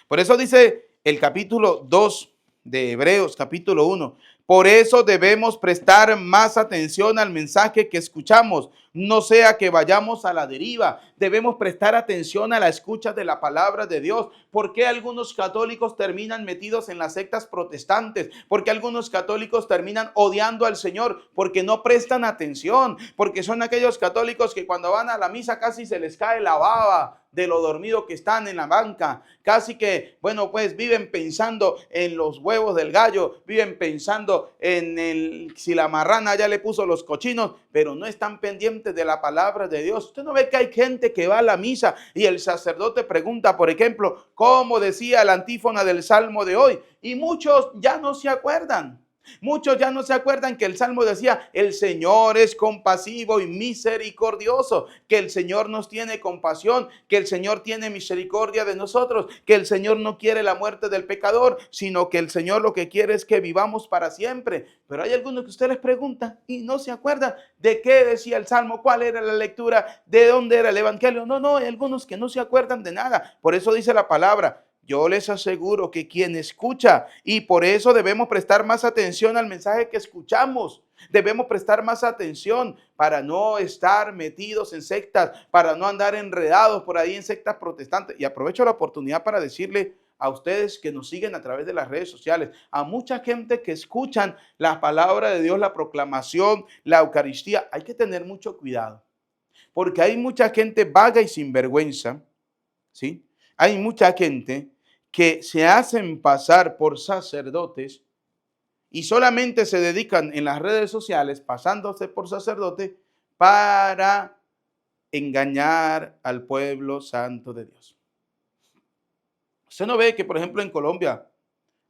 S1: Por eso dice el capítulo 2 de Hebreos capítulo 1. Por eso debemos prestar más atención al mensaje que escuchamos, no sea que vayamos a la deriva. Debemos prestar atención a la escucha de la palabra de Dios. ¿Por qué algunos católicos terminan metidos en las sectas protestantes? ¿Por qué algunos católicos terminan odiando al Señor? Porque no prestan atención, porque son aquellos católicos que cuando van a la misa casi se les cae la baba de lo dormido que están en la banca, casi que, bueno, pues viven pensando en los huevos del gallo, viven pensando en si la marrana ya le puso los cochinos, pero no están pendientes de la palabra de Dios. Usted no ve que hay gente que va a la misa y el sacerdote pregunta, por ejemplo, ¿cómo decía la antífona del salmo de hoy? Y muchos ya no se acuerdan. Muchos ya no se acuerdan que el Salmo decía, el Señor es compasivo y misericordioso, que el Señor nos tiene compasión, que el Señor tiene misericordia de nosotros, que el Señor no quiere la muerte del pecador, sino que el Señor lo que quiere es que vivamos para siempre. Pero hay algunos que usted les pregunta y no se acuerdan de qué decía el Salmo, cuál era la lectura, de dónde era el Evangelio. No, hay algunos que no se acuerdan de nada. Por eso dice la palabra, yo les aseguro que quien escucha, y por eso debemos prestar más atención al mensaje que escuchamos. Debemos prestar más atención para no estar metidos en sectas, para no andar enredados por ahí en sectas protestantes. Y aprovecho la oportunidad para decirle a ustedes que nos siguen a través de las redes sociales, a mucha gente que escuchan la palabra de Dios, la proclamación, la Eucaristía, hay que tener mucho cuidado, porque hay mucha gente vaga y sinvergüenza, ¿sí? Hay mucha gente que se hacen pasar por sacerdotes y solamente se dedican en las redes sociales, pasándose por sacerdote, para engañar al pueblo santo de Dios. Usted no ve que, por ejemplo, en Colombia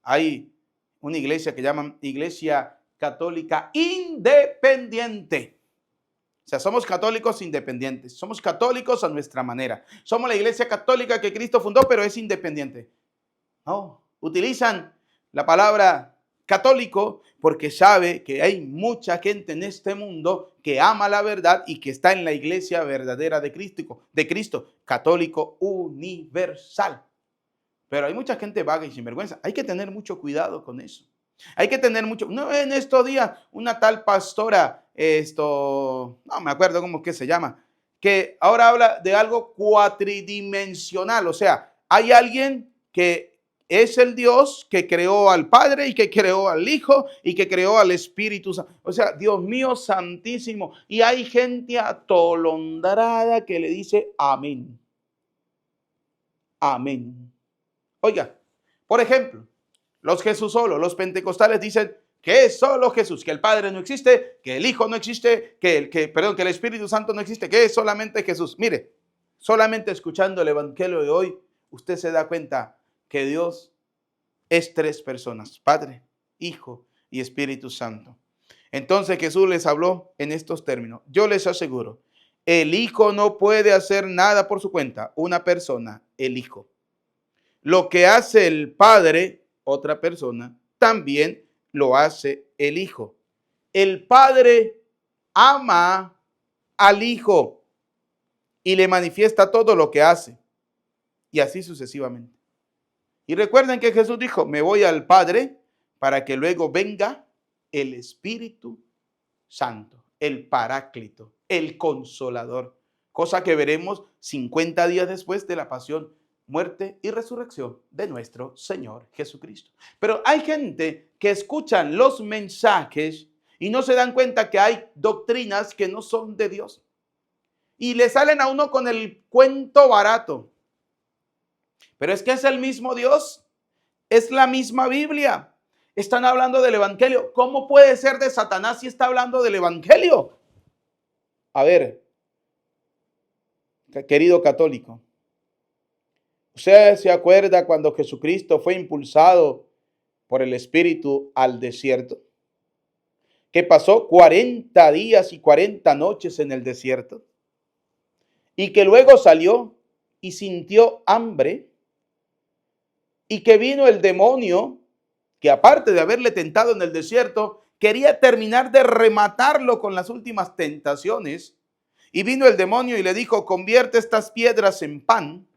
S1: hay una iglesia que llaman Iglesia Católica Independiente. O sea, somos católicos independientes, somos católicos a nuestra manera. Somos la iglesia católica que Cristo fundó, pero es independiente. No, utilizan la palabra católico porque sabe que hay mucha gente en este mundo que ama la verdad y que está en la iglesia verdadera de Cristo, católico universal. Pero hay mucha gente vaga y sinvergüenza. Hay que tener mucho cuidado con eso. Hay que tener mucho. No, en estos días, una tal pastora, no me acuerdo cómo que se llama, que ahora habla de algo cuatridimensional. O sea, hay alguien que es el Dios que creó al Padre y que creó al Hijo y que creó al Espíritu Santo. O sea, Dios mío santísimo. Y hay gente atolondrada que le dice amén. Amén. Oiga, por ejemplo, los Jesús solo, los pentecostales dicen que es solo Jesús, que el Padre no existe, que el Hijo no existe, que el Espíritu Santo no existe, que es solamente Jesús. Mire, solamente escuchando el Evangelio de hoy, usted se da cuenta que Dios es tres personas, Padre, Hijo y Espíritu Santo. Entonces Jesús les habló en estos términos. Yo les aseguro, el Hijo no puede hacer nada por su cuenta. Una persona, el Hijo. Lo que hace el Padre, otra persona, también lo hace el Hijo. El Padre ama al Hijo y le manifiesta todo lo que hace. Y así sucesivamente. Y recuerden que Jesús dijo, me voy al Padre para que luego venga el Espíritu Santo, el Paráclito, el Consolador. Cosa que veremos 50 días después de la pasión, muerte y resurrección de nuestro Señor Jesucristo. Pero hay gente que escuchan los mensajes y no se dan cuenta que hay doctrinas que no son de Dios. Y le salen a uno con el cuento barato. Pero es que es el mismo Dios, es la misma Biblia. Están hablando del Evangelio. ¿Cómo puede ser de Satanás si está hablando del Evangelio? A ver, querido católico, ¿usted se acuerda cuando Jesucristo fue impulsado por el Espíritu al desierto? Que pasó 40 días y 40 noches en el desierto. Y que luego salió y sintió hambre. Y que vino el demonio, que aparte de haberle tentado en el desierto, quería terminar de rematarlo con las últimas tentaciones. Y vino el demonio y le dijo, convierte estas piedras en pan.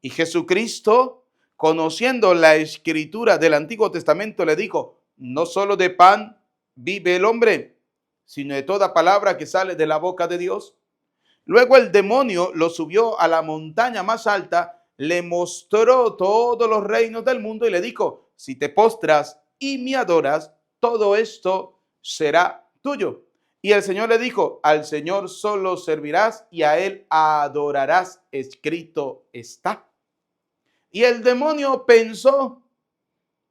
S1: Y Jesucristo, conociendo la escritura del Antiguo Testamento, le dijo, no solo de pan vive el hombre, sino de toda palabra que sale de la boca de Dios. Luego el demonio lo subió a la montaña más alta, le mostró todos los reinos del mundo y le dijo, si te postras y me adoras, todo esto será tuyo. Y el Señor le dijo, al Señor solo servirás y a Él adorarás, escrito está. Y el demonio pensó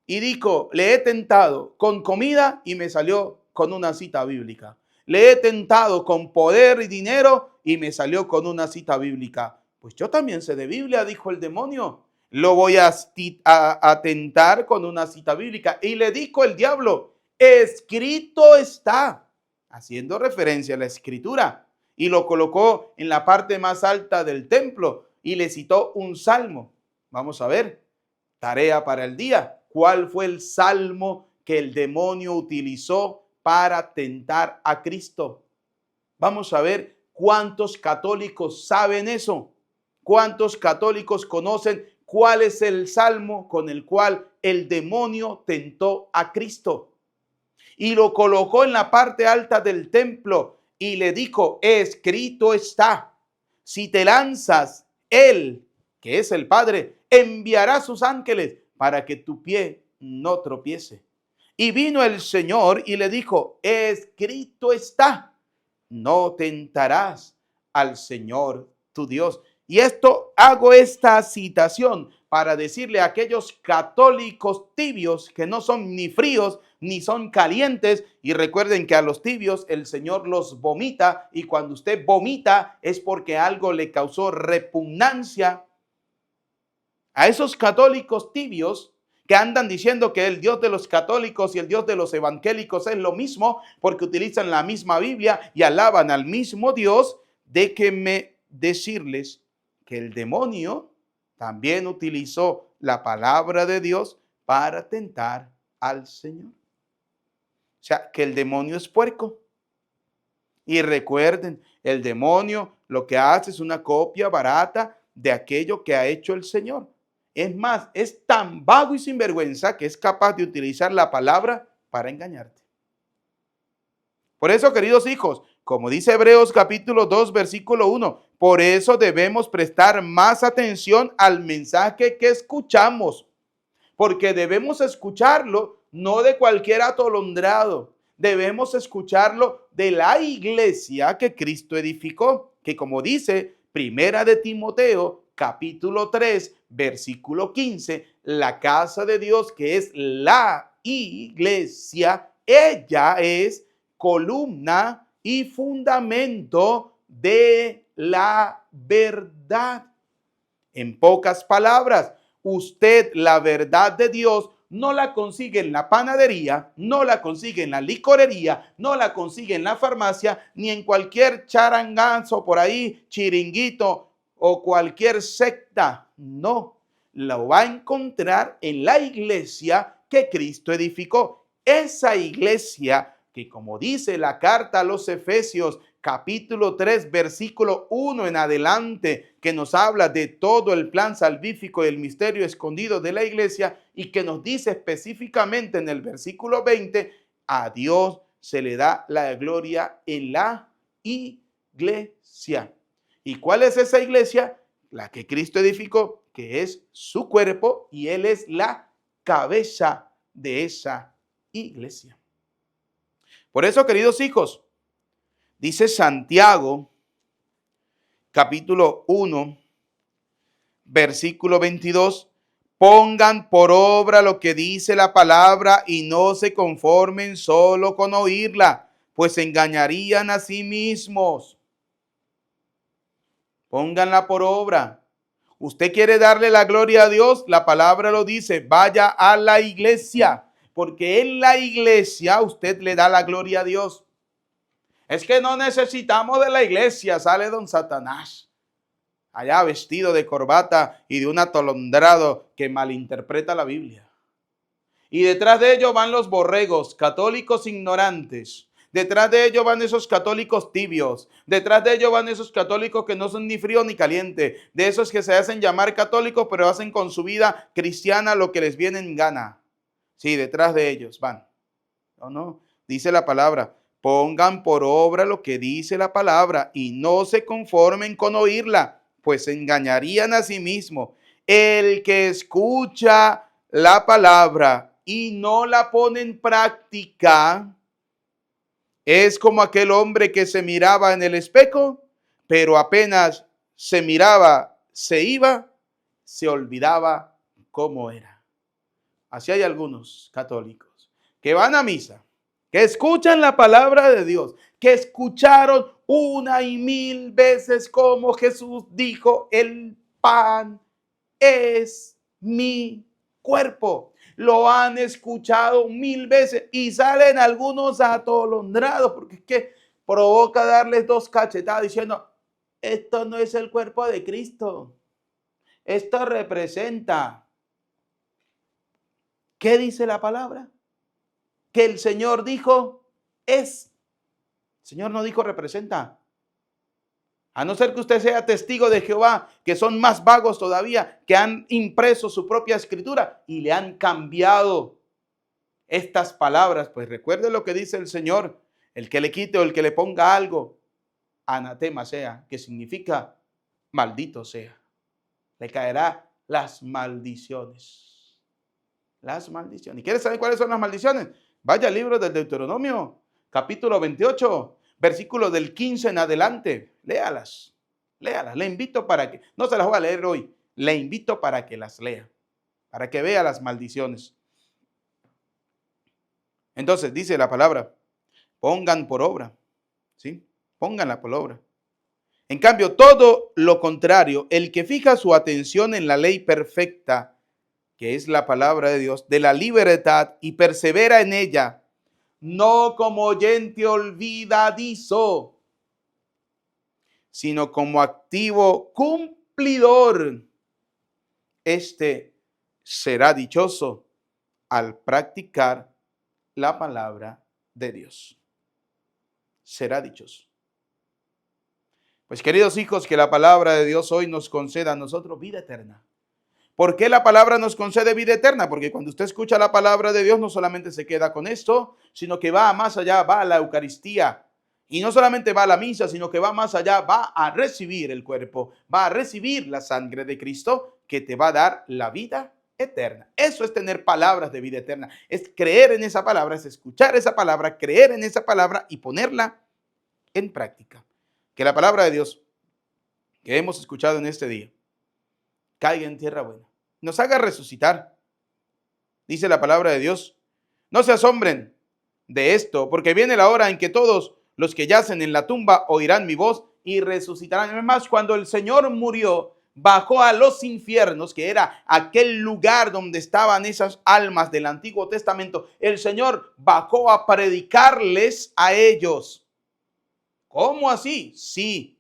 S1: y dijo, le he tentado con comida y me salió con una cita bíblica. Le he tentado con poder y dinero y me salió con una cita bíblica. Pues yo también sé de Biblia, dijo el demonio. Lo voy a tentar con una cita bíblica. Y le dijo el diablo, escrito está, haciendo referencia a la escritura. Y lo colocó en la parte más alta del templo y le citó un salmo. Vamos a ver, tarea para el día. ¿Cuál fue el salmo que el demonio utilizó para tentar a Cristo? Vamos a ver cuántos católicos saben eso. ¿Cuántos católicos conocen cuál es el salmo con el cual el demonio tentó a Cristo? Y lo colocó en la parte alta del templo y le dijo, escrito está, si te lanzas, Él, que es el Padre, enviará sus ángeles para que tu pie no tropiece. Y vino el Señor y le dijo, escrito está, no tentarás al Señor tu Dios. Y hago esta citación para decirle a aquellos católicos tibios que no son ni fríos ni son calientes. Y recuerden que a los tibios el Señor los vomita. Y cuando usted vomita es porque algo le causó repugnancia. A esos católicos tibios que andan diciendo que el Dios de los católicos y el Dios de los evangélicos es lo mismo porque utilizan la misma Biblia y alaban al mismo Dios, déjenme decirles que el demonio también utilizó la palabra de Dios para tentar al Señor. O sea, que el demonio es puerco. Y recuerden, el demonio lo que hace es una copia barata de aquello que ha hecho el Señor. Es más, es tan vago y sinvergüenza que es capaz de utilizar la palabra para engañarte. Por eso, queridos hijos, como dice Hebreos capítulo 2, versículo 1, por eso debemos prestar más atención al mensaje que escuchamos, porque debemos escucharlo no de cualquier atolondrado, debemos escucharlo de la iglesia que Cristo edificó, que como dice Primera de Timoteo, capítulo 3, versículo 15, la casa de Dios, que es la iglesia, ella es columna y fundamento de la verdad. En pocas palabras, usted la verdad de Dios no la consigue en la panadería, no la consigue en la licorería, no la consigue en la farmacia, ni en cualquier charangazo por ahí, chiringuito o cualquier secta. No, lo va a encontrar en la iglesia que Cristo edificó. Esa iglesia que, como dice la carta a los Efesios, capítulo 3, versículo 1 en adelante, que nos habla de todo el plan salvífico y el misterio escondido de la iglesia, y que nos dice específicamente en el versículo 20, a Dios se le da la gloria en la iglesia. ¿Y cuál es esa iglesia? La que Cristo edificó, que es su cuerpo, y Él es la cabeza de esa iglesia. Por eso, queridos hijos, dice Santiago, capítulo 1, versículo 22, pongan por obra lo que dice la palabra y no se conformen solo con oírla, pues se engañarían a sí mismos. Pónganla por obra. Usted quiere darle la gloria a Dios, la palabra lo dice, vaya a la iglesia, porque en la iglesia usted le da la gloria a Dios. Es que no necesitamos de la iglesia, sale don Satanás, allá vestido de corbata y de un atolondrado que malinterpreta la Biblia. Y detrás de ellos van los borregos, católicos ignorantes, Detrás de ellos van esos católicos tibios. Detrás de ellos van esos católicos que no son ni frío ni caliente. De esos que se hacen llamar católicos, pero hacen con su vida cristiana lo que les viene en gana. Sí, detrás de ellos van. No, dice la palabra. Pongan por obra lo que dice la palabra y no se conformen con oírla, pues se engañarían a sí mismos. El que escucha la palabra y no la pone en práctica es como aquel hombre que se miraba en el espejo, pero apenas se miraba, se iba, se olvidaba cómo era. Así hay algunos católicos que van a misa, que escuchan la palabra de Dios, que escucharon una y mil veces como Jesús dijo, el pan es mi cuerpo. Lo han escuchado mil veces y salen algunos atolondrados porque es que provoca darles dos cachetadas diciendo, esto no es el cuerpo de Cristo. Esto representa. ¿Qué dice la palabra? Que el Señor dijo es. El Señor no dijo representa. A no ser que usted sea testigo de Jehová, que son más vagos todavía, que han impreso su propia escritura y le han cambiado estas palabras. Pues recuerde lo que dice el Señor, el que le quite o el que le ponga algo, anatema sea, que significa maldito sea. Le caerá las maldiciones. Las maldiciones. ¿Y quieres saber cuáles son las maldiciones? Vaya al libro del Deuteronomio, capítulo 28. Versículo del 15 en adelante, léalas, léalas. Le invito para que, no se las voy a leer hoy, le invito para que las lea, para que vea las maldiciones. Entonces dice la palabra, pongan por obra, ¿sí? Pónganla por obra. En cambio, todo lo contrario, el que fija su atención en la ley perfecta, que es la palabra de Dios, de la libertad y persevera en ella, no como oyente olvidadizo, sino como activo cumplidor. Este será dichoso al practicar la palabra de Dios. Será dichoso. Pues queridos hijos, que la palabra de Dios hoy nos conceda a nosotros vida eterna. ¿Por qué la palabra nos concede vida eterna? Porque cuando usted escucha la palabra de Dios no solamente se queda con esto, sino que va más allá, va a la Eucaristía. Y no solamente va a la misa, sino que va más allá, va a recibir el cuerpo, va a recibir la sangre de Cristo que te va a dar la vida eterna. Eso es tener palabras de vida eterna, es creer en esa palabra, es escuchar esa palabra, creer en esa palabra y ponerla en práctica. Que la palabra de Dios que hemos escuchado en este día caiga en tierra buena, nos haga resucitar. Dice la palabra de Dios, no se asombren de esto, porque viene la hora en que todos los que yacen en la tumba oirán mi voz y resucitarán. Además, cuando el Señor murió, bajó a los infiernos, que era aquel lugar donde estaban esas almas del Antiguo Testamento. El Señor bajó a predicarles a ellos. ¿Cómo así? Sí.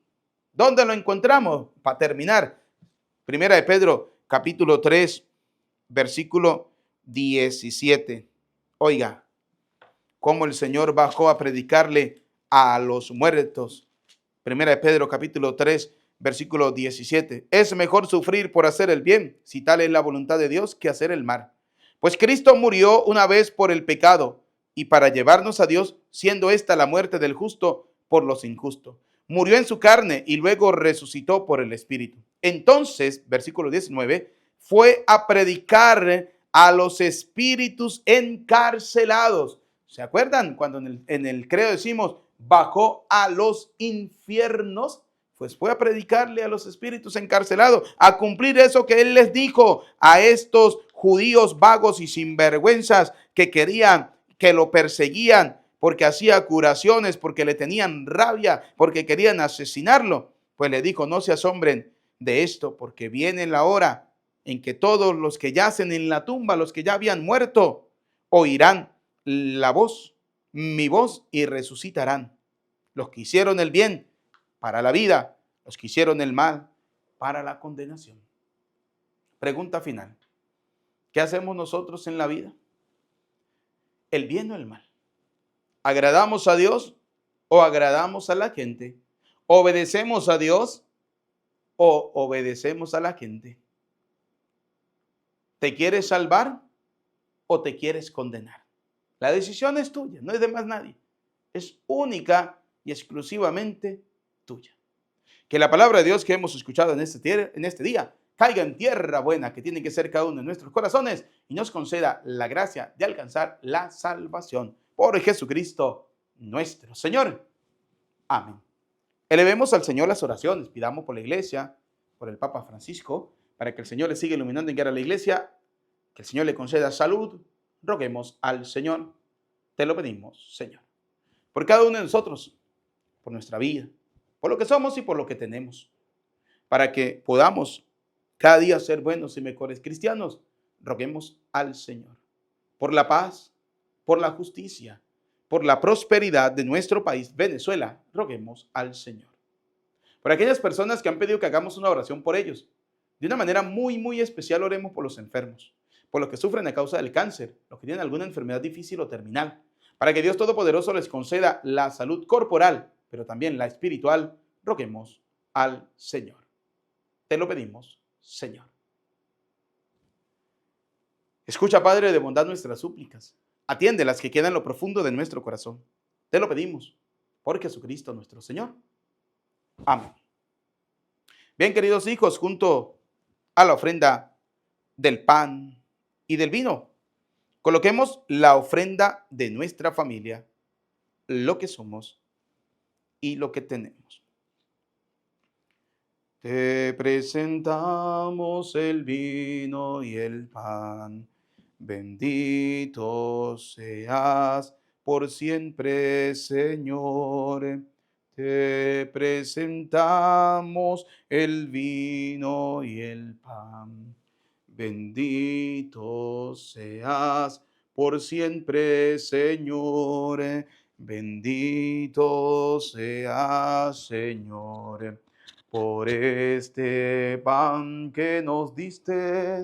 S1: ¿Dónde lo encontramos? Para terminar, Primera de Pedro, capítulo 3, versículo 17. Oiga, cómo el Señor bajó a predicarle a los muertos. Primera de Pedro, capítulo 3, versículo 17. Es mejor sufrir por hacer el bien, si tal es la voluntad de Dios, que hacer el mal. Pues Cristo murió una vez por el pecado y para llevarnos a Dios, siendo esta la muerte del justo por los injustos. Murió en su carne y luego resucitó por el Espíritu. Entonces, versículo 19, fue a predicar a los espíritus encarcelados. ¿Se acuerdan cuando en el credo decimos bajó a los infiernos? Pues fue a predicarle a los espíritus encarcelados, a cumplir eso que él les dijo a estos judíos vagos y sinvergüenzas que querían, que lo perseguían porque hacía curaciones, porque le tenían rabia, porque querían asesinarlo. Pues le dijo, no se asombren de esto, porque viene la hora en que todos los que yacen en la tumba, los que ya habían muerto, oirán la voz, mi voz, y resucitarán. Los que hicieron el bien para la vida, los que hicieron el mal para la condenación. Pregunta final. ¿Qué hacemos nosotros en la vida? ¿El bien o el mal? ¿Agradamos a Dios o agradamos a la gente? ¿Obedecemos a Dios o obedecemos a la gente? ¿Te quieres salvar o te quieres condenar? La decisión es tuya, no es de más nadie. Es única y exclusivamente tuya. Que la palabra de Dios que hemos escuchado en este día caiga en tierra buena que tiene que ser cada uno de nuestros corazones y nos conceda la gracia de alcanzar la salvación por Jesucristo nuestro Señor. Amén. Elevemos al Señor las oraciones, pidamos por la iglesia, por el Papa Francisco, para que el Señor le siga iluminando en guiar a la iglesia, que el Señor le conceda salud. Roguemos al Señor, te lo pedimos, Señor. Por cada uno de nosotros, por nuestra vida, por lo que somos y por lo que tenemos, para que podamos cada día ser buenos y mejores cristianos, roguemos al Señor. Por la paz, por la justicia, por la prosperidad de nuestro país, Venezuela, roguemos al Señor. Por aquellas personas que han pedido que hagamos una oración por ellos, de una manera muy, muy especial oremos por los enfermos, por los que sufren a causa del cáncer, los que tienen alguna enfermedad difícil o terminal, para que Dios Todopoderoso les conceda la salud corporal, pero también la espiritual, roguemos al Señor. Te lo pedimos, Señor. Escucha, Padre de bondad, nuestras súplicas. Atiende las que quedan en lo profundo de nuestro corazón. Te lo pedimos por Jesucristo nuestro Señor. Amén. Bien, queridos hijos, junto a la ofrenda del pan y del vino, coloquemos la ofrenda de nuestra familia, lo que somos y lo que tenemos. Te presentamos el vino y el pan. Bendito seas por siempre, Señor. Te presentamos el vino y el pan. Bendito seas por siempre, Señor. Bendito seas, Señor, por este pan que nos diste,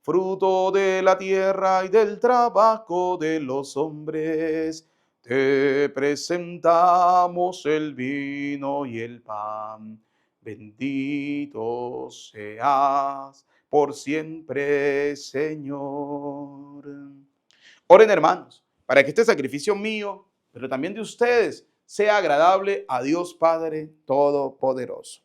S1: fruto de la tierra y del trabajo de los hombres. Te presentamos el vino y el pan. Bendito seas por siempre, Señor. Oren, hermanos, para que este sacrificio mío, pero también de ustedes, sea agradable a Dios Padre Todopoderoso.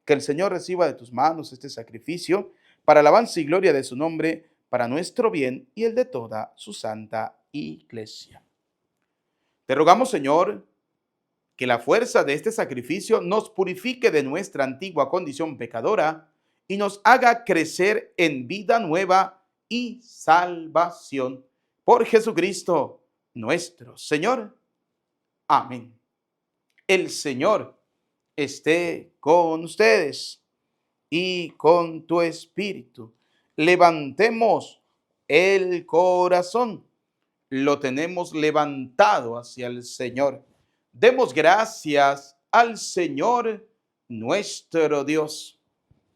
S1: Que el Señor reciba de tus manos este sacrificio para alabanza y gloria de su nombre, para nuestro bien y el de toda su santa iglesia. Te rogamos, Señor, que la fuerza de este sacrificio nos purifique de nuestra antigua condición pecadora y nos haga crecer en vida nueva y salvación. Por Jesucristo nuestro Señor. Amén. El Señor esté con ustedes y con tu espíritu. Levantemos el corazón. Lo tenemos levantado hacia el Señor. Demos gracias al Señor nuestro Dios.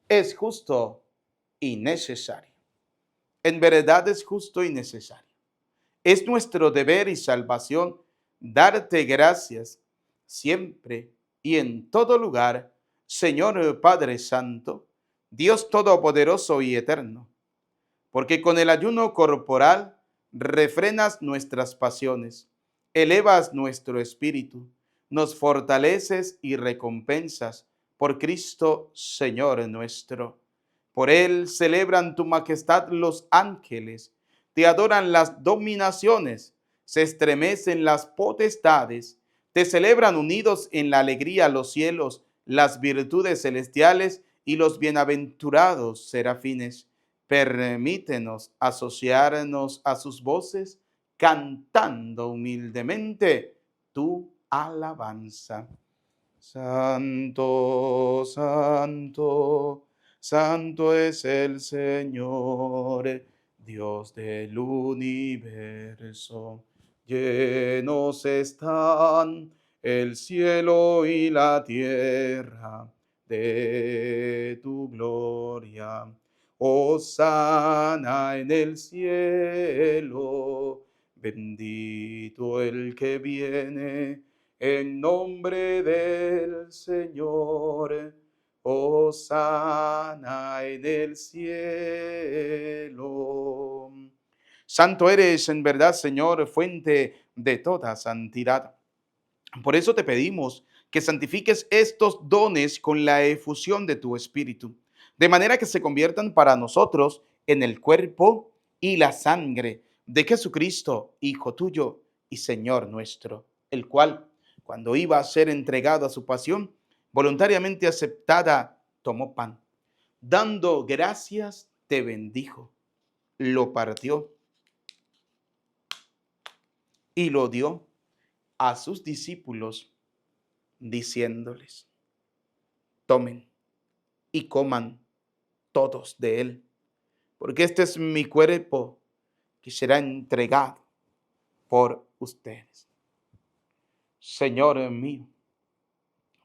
S1: Es justo y necesario. En verdad es justo y necesario. Es nuestro deber y salvación darte gracias siempre y en todo lugar, Señor Padre Santo, Dios Todopoderoso y Eterno, porque con el ayuno corporal refrenas nuestras pasiones, elevas nuestro espíritu, nos fortaleces y recompensas por Cristo Señor nuestro. Por Él celebran tu majestad los ángeles, te adoran las dominaciones, se estremecen las potestades, te celebran unidos en la alegría los cielos, las virtudes celestiales y los bienaventurados serafines. Permítenos asociarnos a sus voces, cantando humildemente tu alabanza. Santo, santo, santo es el Señor, Dios del universo. Llenos están el cielo y la tierra de tu gloria. Hosana en el cielo, Bendito el que viene en nombre del Señor. Hosana en el cielo. Santo eres en verdad, Señor, fuente de toda santidad. Por eso te pedimos que santifiques estos dones con la efusión de tu Espíritu, de manera que se conviertan para nosotros en el cuerpo y la sangre de Jesucristo, Hijo tuyo y Señor nuestro, el cual, cuando iba a ser entregado a su pasión, voluntariamente aceptada, tomó pan. Dando gracias, te bendijo, lo partió y lo dio a sus discípulos, diciéndoles: tomen y coman todos de él, porque este es mi cuerpo que será entregado por ustedes. Señor mío,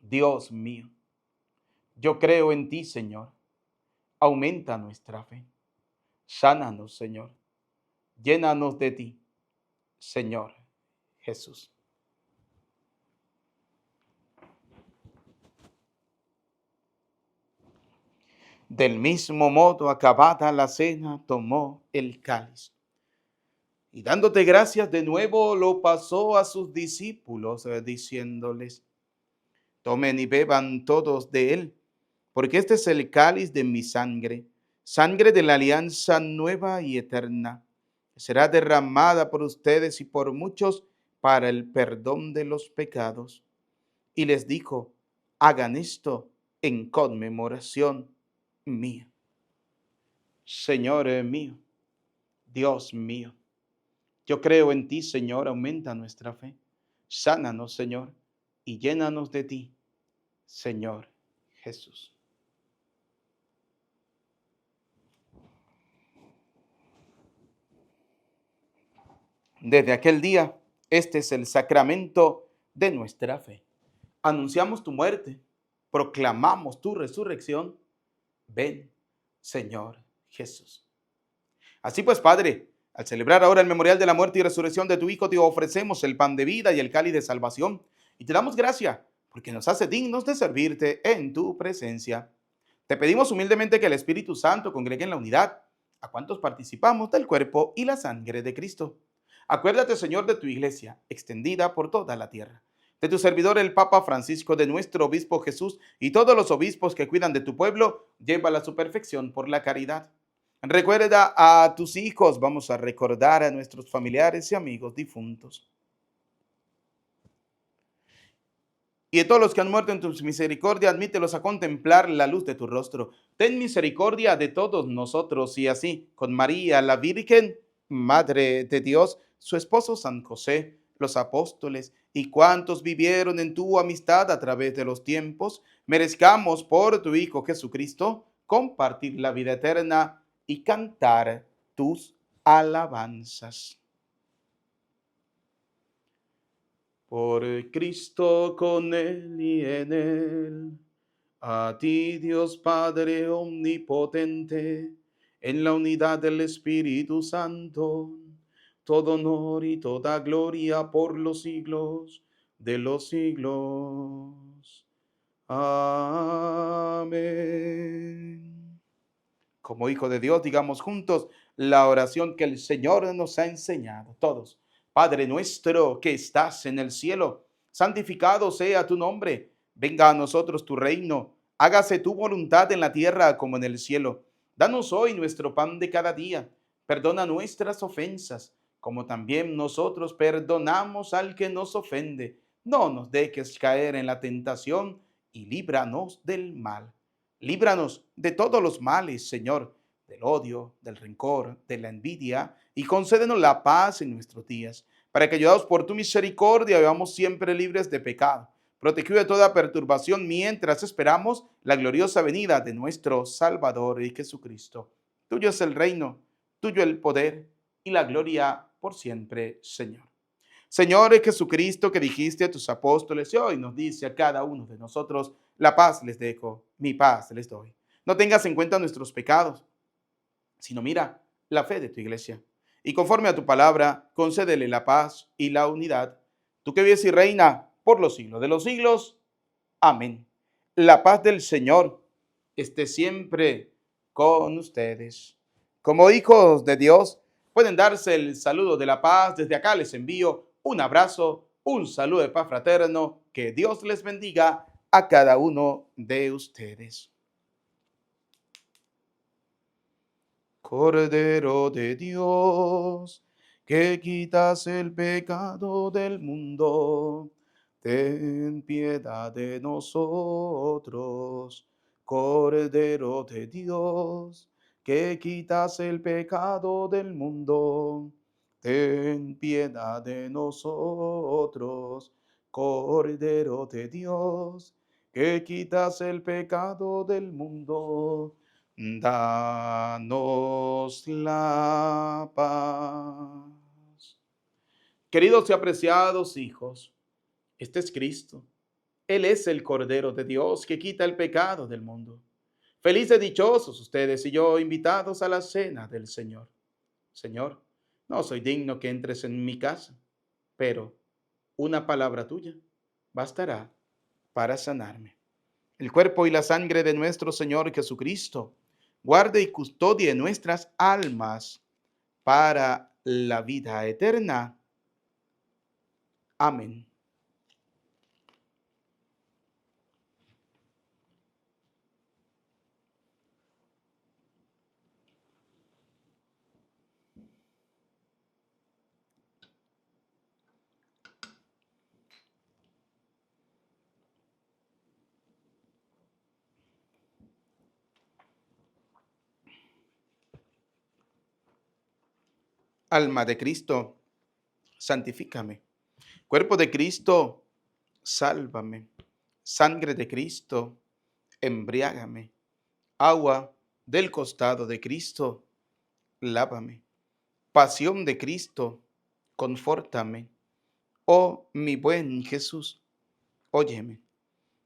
S1: Dios mío, yo creo en ti, Señor. Aumenta nuestra fe. Sánanos, Señor. Llénanos de ti, Señor Jesús. Del mismo modo, acabada la cena, tomó el cáliz y dándote gracias de nuevo, lo pasó a sus discípulos, diciéndoles: tomen y beban todos de él, porque este es el cáliz de mi sangre, sangre de la alianza nueva y eterna, que será derramada por ustedes y por muchos para el perdón de los pecados. Y les dijo: hagan esto en conmemoración mía. Señor mío, Dios mío, yo creo en ti, Señor, aumenta nuestra fe. Sánanos, Señor, y llénanos de ti, Señor Jesús. Desde aquel día, este es el sacramento de nuestra fe. Anunciamos tu muerte, proclamamos tu resurrección. Ven, Señor Jesús. Así pues, Padre, al celebrar ahora el memorial de la muerte y resurrección de tu Hijo, te ofrecemos el pan de vida y el cáliz de salvación, y te damos gracias porque nos hace dignos de servirte en tu presencia. Te pedimos humildemente que el Espíritu Santo congregue en la unidad a cuantos participamos del cuerpo y la sangre de Cristo. Acuérdate, Señor, de tu iglesia, extendida por toda la tierra, de tu servidor el Papa Francisco, de nuestro obispo Jesús y todos los obispos que cuidan de tu pueblo, llévala a su perfección por la caridad. Recuerda a tus hijos, vamos a recordar a nuestros familiares y amigos difuntos. Y de todos los que han muerto en tu misericordia, admítelos a contemplar la luz de tu rostro. Ten misericordia de todos nosotros, y así, con María, la Virgen, Madre de Dios, su esposo San José, los apóstoles y cuantos vivieron en tu amistad a través de los tiempos, merezcamos por tu Hijo Jesucristo compartir la vida eterna y cantar tus alabanzas. Por Cristo, con Él y en Él, a ti, Dios Padre omnipotente, en la unidad del Espíritu Santo, todo honor y toda gloria por los siglos de los siglos. Amén. Como hijo de Dios, digamos juntos la oración que el Señor nos ha enseñado. Todos. Padre nuestro que estás en el cielo, santificado sea tu nombre. Venga a nosotros tu reino. Hágase tu voluntad en la tierra como en el cielo. Danos hoy nuestro pan de cada día. Perdona nuestras ofensas, como también nosotros perdonamos al que nos ofende. No nos dejes caer en la tentación y líbranos del mal. Líbranos de todos los males, Señor, del odio, del rencor, de la envidia, y concédenos la paz en nuestros días, para que, ayudados por tu misericordia, vivamos siempre libres de pecado, protegidos de toda perturbación, mientras esperamos la gloriosa venida de nuestro Salvador y Jesucristo. Tuyo es el reino, tuyo el poder y la gloria por siempre, Señor. Señor Jesucristo, que dijiste a tus apóstoles y hoy nos dice a cada uno de nosotros: la paz les dejo, mi paz les doy. No tengas en cuenta nuestros pecados, sino mira la fe de tu iglesia. y conforme a tu palabra, concédele la paz y la unidad. Tú que vives y reina por los siglos de los siglos. Amén. La paz del Señor esté siempre con ustedes. Como hijos de Dios, pueden darse el saludo de la paz. Desde acá les envío un abrazo, un saludo de paz fraterno. Que Dios les bendiga a cada uno de ustedes. Cordero de Dios, que quitas el pecado del mundo, ten piedad de nosotros. Cordero de Dios, que quitas el pecado del mundo, ten piedad de nosotros. Cordero de Dios, que quitas el pecado del mundo, danos la paz. Queridos y apreciados hijos, este es Cristo. Él es el Cordero de Dios que quita el pecado del mundo. Felices, dichosos ustedes y yo, invitados a la cena del Señor. Señor, no soy digno que entres en mi casa, pero una palabra tuya bastará para sanarme. El cuerpo y la sangre de nuestro Señor Jesucristo guarde y custodie nuestras almas para la vida eterna. Amén. Alma de Cristo, santifícame. Cuerpo de Cristo, sálvame. Sangre de Cristo, embriágame. Agua del costado de Cristo, lávame. Pasión de Cristo, confórtame. Oh, mi buen Jesús, óyeme.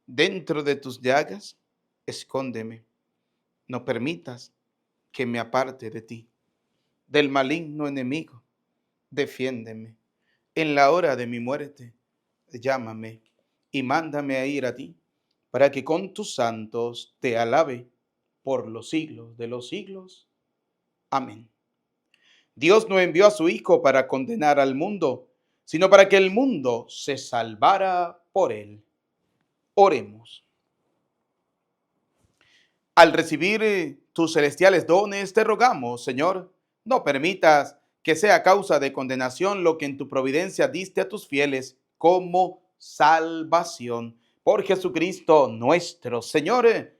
S1: Dentro de tus llagas, escóndeme. No permitas que me aparte de ti. Del maligno enemigo, defiéndeme. En la hora de mi muerte, llámame y mándame a ir a ti, para que con tus santos te alabe por los siglos de los siglos. Amén. Dios no envió a su Hijo para condenar al mundo, sino para que el mundo se salvara por él. Oremos. Al recibir tus celestiales dones, te rogamos, Señor, no permitas que sea causa de condenación lo que en tu providencia diste a tus fieles como salvación. Por Jesucristo nuestro Señor.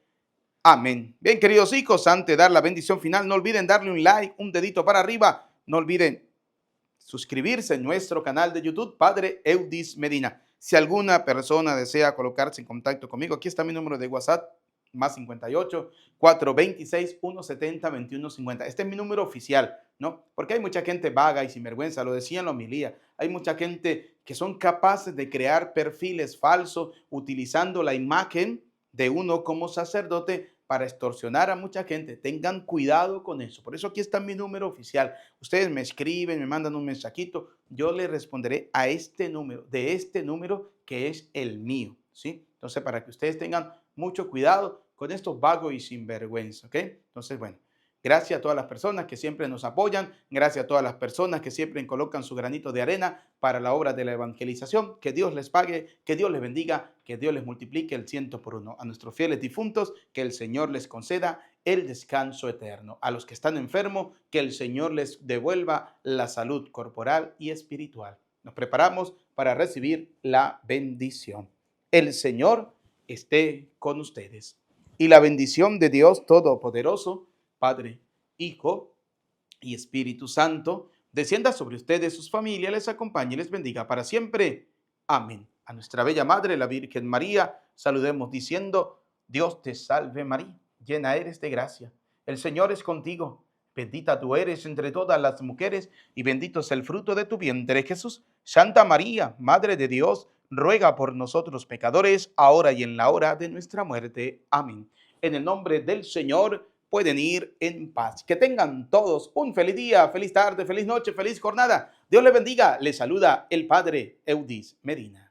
S1: Amén. Bien, queridos hijos, antes de dar la bendición final, no olviden darle un like, un dedito para arriba. No olviden suscribirse en nuestro canal de YouTube, Padre Eudis Medina. Si alguna persona desea colocarse en contacto conmigo, aquí está mi número de WhatsApp, más 58 426 170 2150. Este es mi número oficial, ¿no? Porque hay mucha gente vaga y sinvergüenza, lo decía en la homilía. Hay mucha gente que son capaces de crear perfiles falsos utilizando la imagen de uno como sacerdote para extorsionar a mucha gente. Tengan cuidado con eso. Por eso aquí está mi número oficial. Ustedes me escriben, me mandan un mensajito. Yo les responderé a este número, de este número que es el mío, ¿sí? Entonces, para que ustedes tengan mucho cuidado con estos vagos y sinvergüenza, ¿ok? Entonces, bueno, gracias a todas las personas que siempre nos apoyan, gracias a todas las personas que siempre colocan su granito de arena para la obra de la evangelización. Que Dios les pague, que Dios les bendiga, que Dios les multiplique el 100 por 1. A nuestros fieles difuntos, que el Señor les conceda el descanso eterno. A los que están enfermos, que el Señor les devuelva la salud corporal y espiritual. Nos preparamos para recibir la bendición. El Señor esté con ustedes. Y la bendición de Dios Todopoderoso, Padre, Hijo y Espíritu Santo, descienda sobre ustedes, sus familias, les acompañe y les bendiga para siempre. Amén. A nuestra bella Madre, la Virgen María, saludemos diciendo: Dios te salve María, llena eres de gracia. El Señor es contigo. Bendita tú eres entre todas las mujeres y bendito es el fruto de tu vientre, Jesús. Santa María, Madre de Dios, ruega por nosotros pecadores, ahora y en la hora de nuestra muerte. Amén. En el nombre del Señor, pueden ir en paz. Que tengan todos un feliz día, feliz tarde, feliz noche, feliz jornada. Dios les bendiga. Les saluda el Padre Eudis Medina.